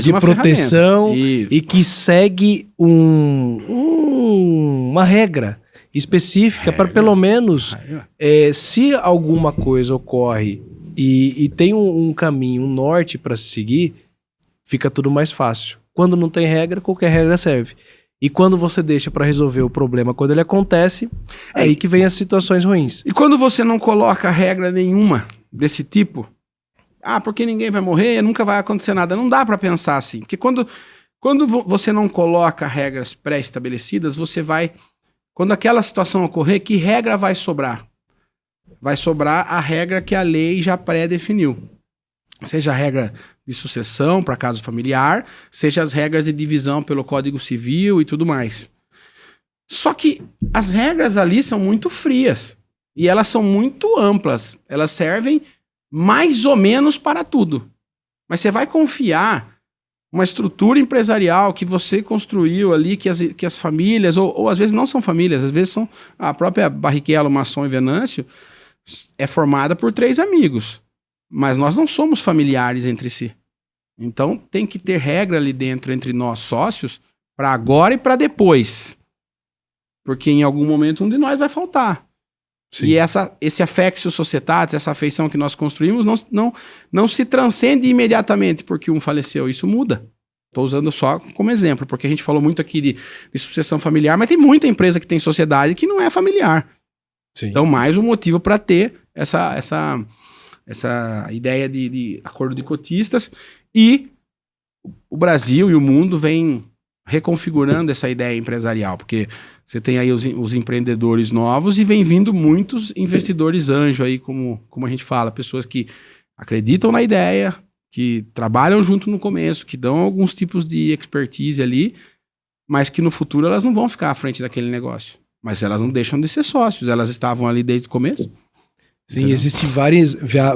de proteção e que segue uma regra específica para pelo menos se alguma coisa ocorre e tem um caminho, um norte para se seguir, fica tudo mais fácil. Quando não tem regra, qualquer regra serve. E quando você deixa para resolver o problema quando ele acontece, é aí que vem as situações ruins. E quando você não coloca regra nenhuma desse tipo, porque ninguém vai morrer, nunca vai acontecer nada. Não dá para pensar assim. Porque quando você não coloca regras pré-estabelecidas, você vai... Quando aquela situação ocorrer, que regra vai sobrar? Vai sobrar a regra que a lei já pré-definiu. Seja a regra de sucessão para caso familiar, seja as regras de divisão pelo Código Civil e tudo mais. Só que as regras ali são muito frias e elas são muito amplas. Elas servem mais ou menos para tudo. Mas você vai confiar uma estrutura empresarial que você construiu ali, que as famílias, ou às vezes não são famílias, às vezes são a própria Barrichello, Masson e Venâncio, é formada por 3 amigos. Mas nós não somos familiares entre si. Então tem que ter regra ali dentro entre nós sócios para agora e para depois. Porque em algum momento um de nós vai faltar. Sim. E esse affectio societatis, essa afeição que nós construímos, não se transcende imediatamente porque um faleceu. Isso muda. Estou usando só como exemplo, porque a gente falou muito aqui de sucessão familiar, mas tem muita empresa que tem sociedade que não é familiar. Sim. Então, mais um motivo para ter essa ideia de acordo de cotistas. E o Brasil e o mundo vem reconfigurando essa ideia empresarial, porque você tem aí os empreendedores novos e vem vindo muitos investidores anjo aí, como a gente fala, pessoas que acreditam na ideia, que trabalham junto no começo, que dão alguns tipos de expertise ali, mas que no futuro elas não vão ficar à frente daquele negócio. Mas elas não deixam de ser sócios, elas estavam ali desde o começo. Sim, existem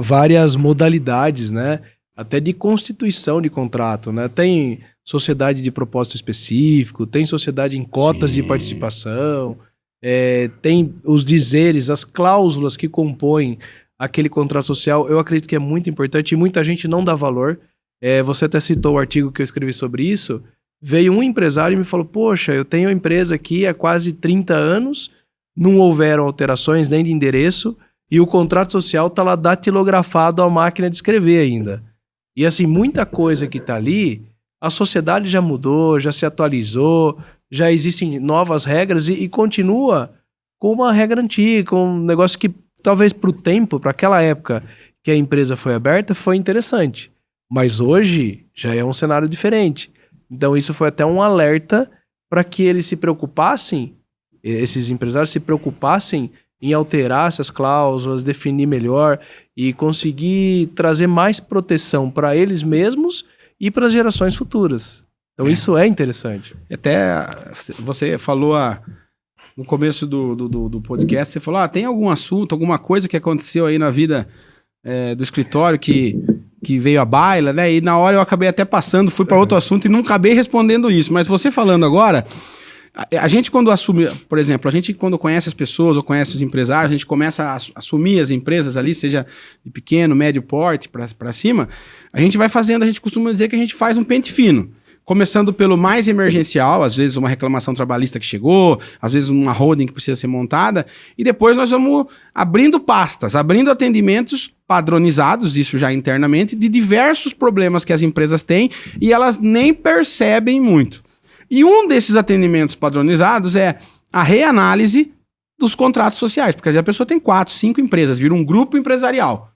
várias modalidades, né? Até de constituição de contrato, né? Tem sociedade de propósito específico, tem sociedade em cotas de participação, tem os dizeres, as cláusulas que compõem aquele contrato social, eu acredito que é muito importante e muita gente não dá valor. Você até citou o artigo que eu escrevi sobre isso. Veio um empresário e me falou, poxa, eu tenho a empresa aqui há quase 30 anos, não houveram alterações nem de endereço, e o contrato social está lá datilografado à máquina de escrever ainda. E assim, muita coisa que está ali, a sociedade já mudou, já se atualizou, já existem novas regras e continua com uma regra antiga, com um negócio que talvez para o tempo, para aquela época que a empresa foi aberta, foi interessante. Mas hoje já é um cenário diferente. Então isso foi até um alerta para que eles se preocupassem, esses empresários se preocupassem em alterar essas cláusulas, definir melhor e conseguir trazer mais proteção para eles mesmos e para as gerações futuras. Então isso é interessante. Até você falou no começo do podcast, você falou, tem algum assunto, alguma coisa que aconteceu aí na vida do escritório que veio à baila, né? E na hora eu acabei até passando, fui para outro assunto e não acabei respondendo isso. Mas você falando agora, a gente quando assume, por exemplo, a gente quando conhece as pessoas ou conhece os empresários, a gente começa a assumir as empresas ali, seja de pequeno, médio porte para cima, a gente vai fazendo, a gente costuma dizer que a gente faz um pente fino. Começando pelo mais emergencial, às vezes uma reclamação trabalhista que chegou, às vezes uma holding que precisa ser montada, e depois nós vamos abrindo pastas, abrindo atendimentos padronizados, isso já internamente, de diversos problemas que as empresas têm e elas nem percebem muito. E um desses atendimentos padronizados é a reanálise dos contratos sociais, porque às vezes a pessoa tem 4, 5 empresas, vira um grupo empresarial,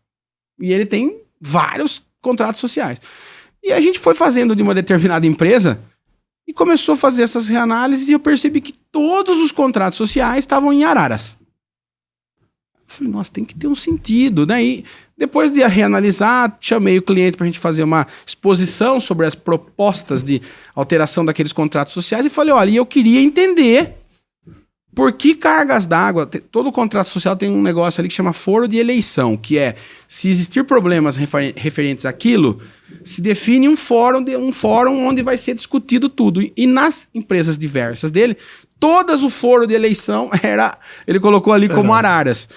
e ele tem vários contratos sociais. E a gente foi fazendo de uma determinada empresa e começou a fazer essas reanálises e eu percebi que todos os contratos sociais estavam em araras. Eu falei, nossa, tem que ter um sentido. Daí, depois de reanalisar, chamei o cliente para a gente fazer uma exposição sobre as propostas de alteração daqueles contratos sociais e falei, olha, eu queria entender por que cargas d'água. Todo contrato social tem um negócio ali que chama foro de eleição, que é, se existir problemas referentes àquilo, se define um fórum onde vai ser discutido tudo. E nas empresas diversas dele, todas o foro de eleição ele colocou ali como araras.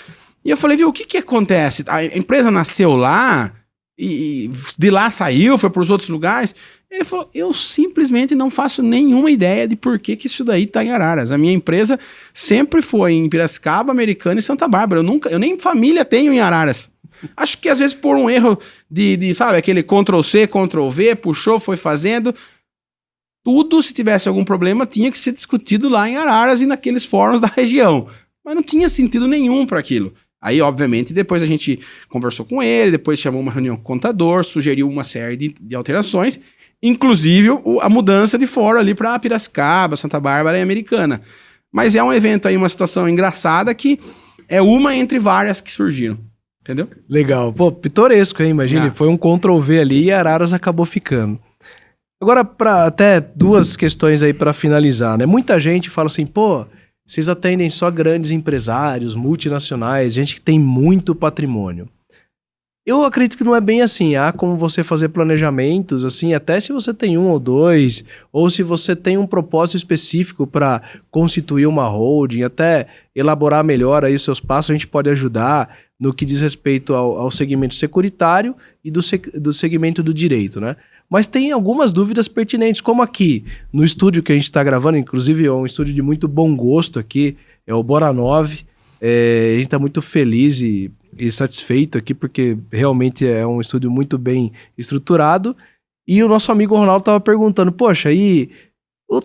E eu falei, viu, o que acontece? A empresa nasceu lá e de lá saiu, foi para os outros lugares. Ele falou, eu simplesmente não faço nenhuma ideia de por que isso daí está em Araras. A minha empresa sempre foi em Piracicaba, Americana e Santa Bárbara. Eu nem família tenho em Araras. Acho que às vezes por um erro sabe, aquele Ctrl+C, Ctrl+V, puxou, foi fazendo. Tudo, se tivesse algum problema, tinha que ser discutido lá em Araras e naqueles fóruns da região. Mas não tinha sentido nenhum para aquilo. Aí, obviamente, depois a gente conversou com ele, depois chamou uma reunião com o contador, sugeriu uma série de alterações, inclusive a mudança de fórum ali para Piracicaba, Santa Bárbara e Americana. Mas é um evento aí, uma situação engraçada que é uma entre várias que surgiram. Entendeu? Legal. Pô, pitoresco, hein? Imagine, foi um Ctrl+V ali e Araras acabou ficando. Agora, até duas questões aí para finalizar, né? Muita gente fala assim, pô, vocês atendem só grandes empresários, multinacionais, gente que tem muito patrimônio. Eu acredito que não é bem assim. Há como você fazer planejamentos, assim, até se você tem 1 ou 2, ou se você tem um propósito específico para constituir uma holding, até elaborar melhor aí os seus passos, a gente pode ajudar no que diz respeito ao segmento securitário e do segmento do direito, né? Mas tem algumas dúvidas pertinentes, como aqui no estúdio que a gente está gravando, inclusive é um estúdio de muito bom gosto aqui, é o Bora 9. A gente está muito feliz e satisfeito aqui, porque realmente é um estúdio muito bem estruturado. E o nosso amigo Ronaldo estava perguntando, poxa, e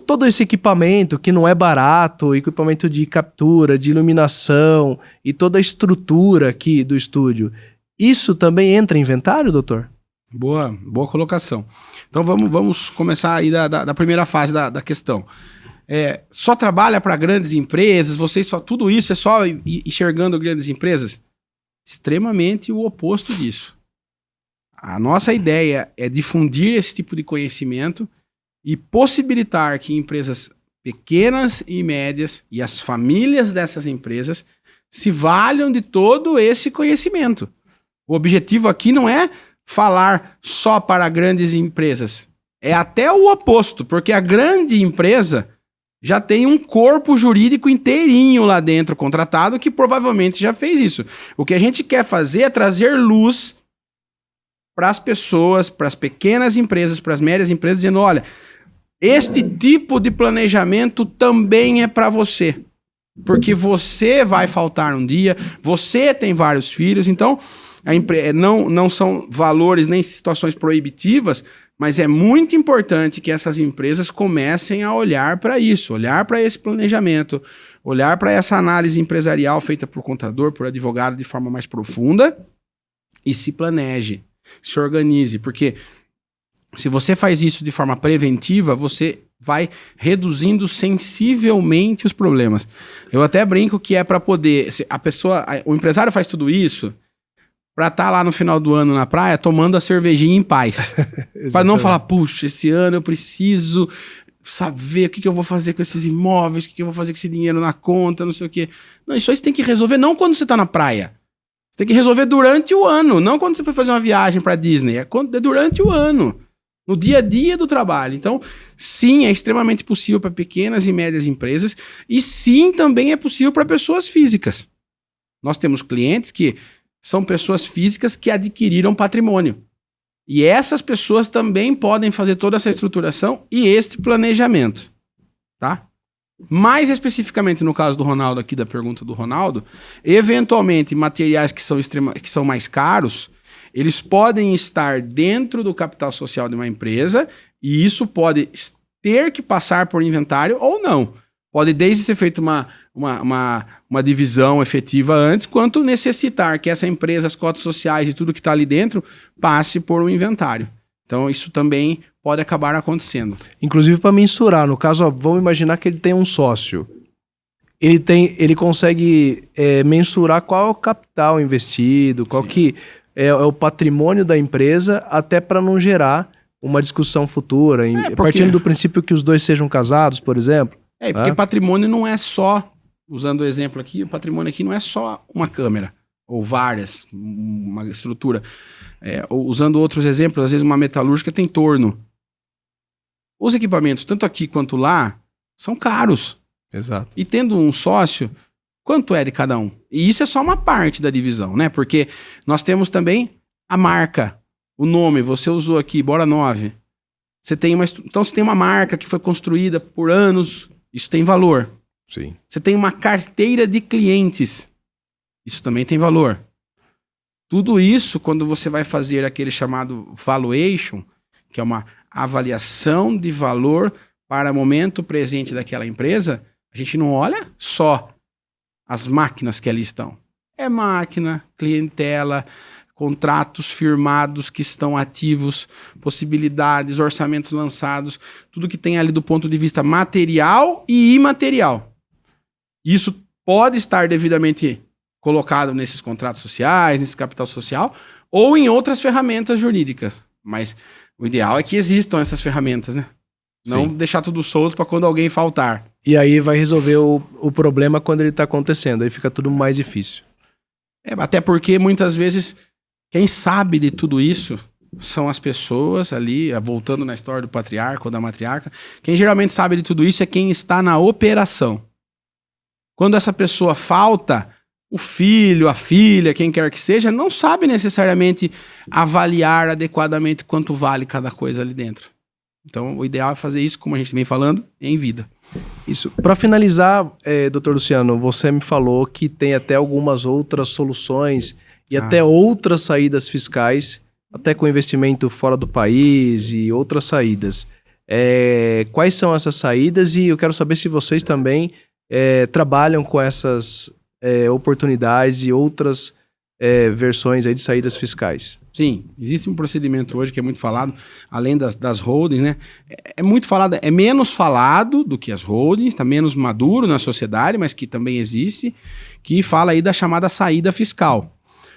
todo esse equipamento que não é barato, equipamento de captura, de iluminação e toda a estrutura aqui do estúdio, isso também entra em inventário, doutor? Boa colocação. Então vamos começar aí da primeira fase da questão. Só trabalha para grandes empresas, tudo isso é só enxergando grandes empresas? Extremamente o oposto disso. A nossa ideia é difundir esse tipo de conhecimento e possibilitar que empresas pequenas e médias e as famílias dessas empresas se valham de todo esse conhecimento. O objetivo aqui não é falar só para grandes empresas. É até o oposto, porque a grande empresa, já tem um corpo jurídico inteirinho lá dentro contratado que provavelmente já fez isso. O que a gente quer fazer é trazer luz para as pessoas, para as pequenas empresas, para as médias empresas, dizendo, olha, este tipo de planejamento também é para você. Porque você vai faltar um dia, você tem vários filhos, então não são valores nem situações proibitivas, mas é muito importante que essas empresas comecem a olhar para isso, olhar para esse planejamento, olhar para essa análise empresarial feita por contador, por advogado de forma mais profunda e se planeje, se organize, porque se você faz isso de forma preventiva, você vai reduzindo sensivelmente os problemas. Eu até brinco que é para poder, o empresário faz tudo isso para estar lá no final do ano na praia tomando a cervejinha em paz. Para não falar, puxa, esse ano eu preciso saber o que eu vou fazer com esses imóveis, o que eu vou fazer com esse dinheiro na conta, não sei o quê. Não, isso aí você tem que resolver não quando você está na praia. Você tem que resolver durante o ano, não quando você foi fazer uma viagem para Disney. É durante o ano, no dia a dia do trabalho. Então, sim, é extremamente possível para pequenas e médias empresas e sim, também é possível para pessoas físicas. Nós temos clientes que são pessoas físicas que adquiriram patrimônio. E essas pessoas também podem fazer toda essa estruturação e este planejamento, tá? Mais especificamente no caso do Ronaldo aqui, da pergunta do Ronaldo, eventualmente materiais que são mais caros, eles podem estar dentro do capital social de uma empresa e isso pode ter que passar por inventário ou não. Pode desde ser feita uma divisão efetiva antes, quanto necessitar que essa empresa, as cotas sociais e tudo que está ali dentro passe por um inventário. Então isso também pode acabar acontecendo. Inclusive para mensurar, no caso, ó, vamos imaginar que ele tem um sócio. Ele consegue mensurar qual é o capital investido, qual que é o patrimônio da empresa, até para não gerar uma discussão futura, partindo do princípio que os dois sejam casados, por exemplo. Porque patrimônio não é só, usando o exemplo aqui, o patrimônio aqui não é só uma câmera, ou várias, uma estrutura. Ou usando outros exemplos, às vezes uma metalúrgica tem torno. Os equipamentos, tanto aqui quanto lá, são caros. Exato. E tendo um sócio, quanto é de cada um? E isso é só uma parte da divisão, né? Porque nós temos também a marca, o nome, você usou aqui, Bora 9. Então você tem uma marca que foi construída por anos, isso tem valor. Sim. Você tem uma carteira de clientes, isso também tem valor. Tudo isso, quando você vai fazer aquele chamado valuation, que é uma avaliação de valor para o momento presente daquela empresa, a gente não olha só as máquinas que ali estão. É máquina, clientela, contratos firmados que estão ativos, possibilidades, orçamentos lançados, tudo que tem ali do ponto de vista material e imaterial. Isso pode estar devidamente colocado nesses contratos sociais, nesse capital social, ou em outras ferramentas jurídicas. Mas o ideal é que existam essas ferramentas, né? Não deixar tudo solto para quando alguém faltar. E aí vai resolver o problema quando ele está acontecendo, aí fica tudo mais difícil. Até porque muitas vezes quem sabe de tudo isso são as pessoas ali, voltando na história do patriarca ou da matriarca, quem geralmente sabe de tudo isso é quem está na operação. Quando essa pessoa falta, o filho, a filha, quem quer que seja, não sabe necessariamente avaliar adequadamente quanto vale cada coisa ali dentro. Então, o ideal é fazer isso, como a gente vem falando, em vida. Isso. Para finalizar, doutor Luciano, você me falou que tem até algumas outras soluções e até outras saídas fiscais, até com investimento fora do país e outras saídas. Quais são essas saídas? E eu quero saber se vocês também trabalham com essas oportunidades e outras versões aí de saídas fiscais. Sim, existe um procedimento hoje que é muito falado, além das holdings, né? É muito falado, é menos falado do que as holdings, está menos maduro na sociedade, mas que também existe, que fala aí da chamada saída fiscal.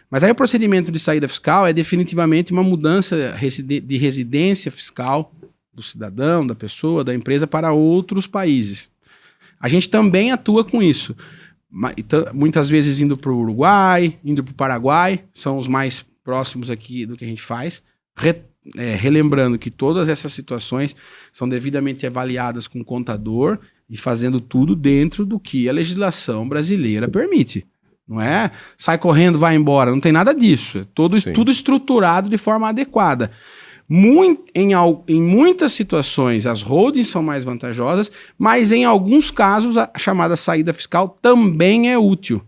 Mas aí o procedimento de saída fiscal é definitivamente uma mudança de residência fiscal do cidadão, da pessoa, da empresa para outros países. A gente também atua com isso. Muitas vezes indo para o Uruguai, indo para o Paraguai, são os mais próximos aqui do que a gente faz. Relembrando que todas essas situações são devidamente avaliadas com o contador e fazendo tudo dentro do que a legislação brasileira permite. Não é sai correndo, vai embora, não tem nada disso. É tudo estruturado de forma adequada. Em muitas situações, as holdings são mais vantajosas, mas em alguns casos, a chamada saída fiscal também é útil.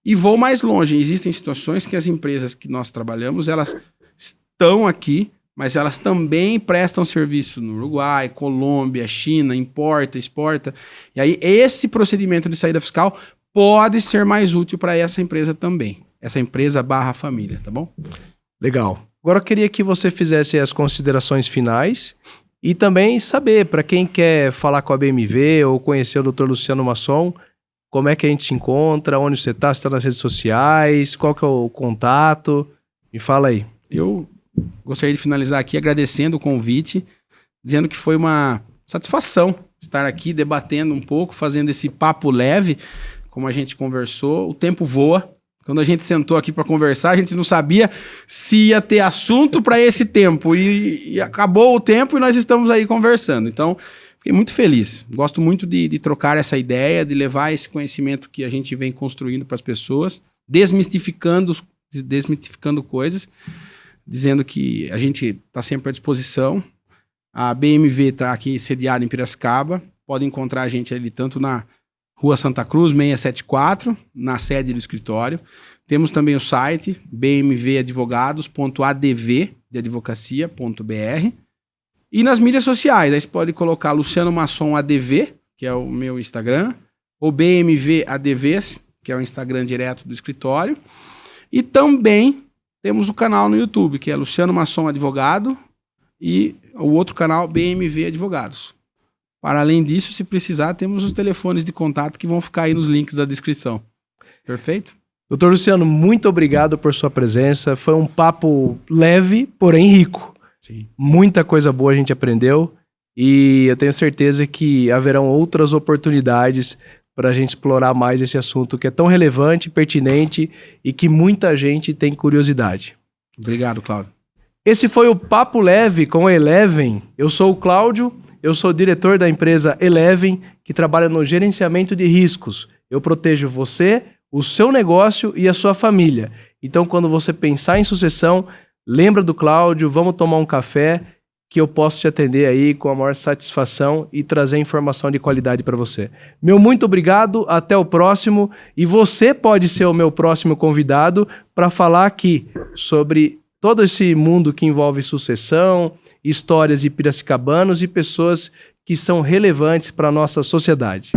E vou mais longe, existem situações que as empresas que nós trabalhamos, elas estão aqui, mas elas também prestam serviço no Uruguai, Colômbia, China, importa, exporta. E aí esse procedimento de saída fiscal pode ser mais útil para essa empresa também. Essa empresa / família, tá bom? Legal. Agora eu queria que você fizesse as considerações finais e também saber, para quem quer falar com a BMW ou conhecer o Dr. Luciano Masson, como é que a gente te encontra, onde você está, se está nas redes sociais, qual que é o contato, me fala aí. Eu gostaria de finalizar aqui agradecendo o convite, dizendo que foi uma satisfação estar aqui debatendo um pouco, fazendo esse papo leve, como a gente conversou. O tempo voa. Quando a gente sentou aqui para conversar, a gente não sabia se ia ter assunto para esse tempo. E acabou o tempo e nós estamos aí conversando. Então, fiquei muito feliz. Gosto muito de trocar essa ideia, de levar esse conhecimento que a gente vem construindo para as pessoas, desmistificando coisas, dizendo que a gente está sempre à disposição. A BMW está aqui sediada em Piracicaba. Pode encontrar a gente ali tanto na Rua Santa Cruz, 674, na sede do escritório. Temos também o site bmwadvogados.adv, de advocacia.br. E nas mídias sociais, aí você pode colocar Luciano Masson ADV, que é o meu Instagram, ou BMW ADVs, que é o Instagram direto do escritório. E também temos o canal no YouTube, que é Luciano Masson Advogado, e o outro canal, BMW Advogados. Para além disso, se precisar, temos os telefones de contato que vão ficar aí nos links da descrição. Perfeito? Doutor Luciano, muito obrigado por sua presença. Foi um papo leve, porém rico. Sim. Muita coisa boa a gente aprendeu e eu tenho certeza que haverão outras oportunidades para a gente explorar mais esse assunto que é tão relevante, pertinente e que muita gente tem curiosidade. Obrigado, Cláudio. Esse foi o Papo Leve com a Eleven. Eu sou o Cláudio. Eu sou diretor da empresa Eleven, que trabalha no gerenciamento de riscos. Eu protejo você, o seu negócio e a sua família. Então, quando você pensar em sucessão, lembra do Cláudio, vamos tomar um café, que eu posso te atender aí com a maior satisfação e trazer informação de qualidade para você. Meu muito obrigado, até o próximo. E você pode ser o meu próximo convidado para falar aqui sobre todo esse mundo que envolve sucessão, histórias de piracicabanos e pessoas que são relevantes para a nossa sociedade.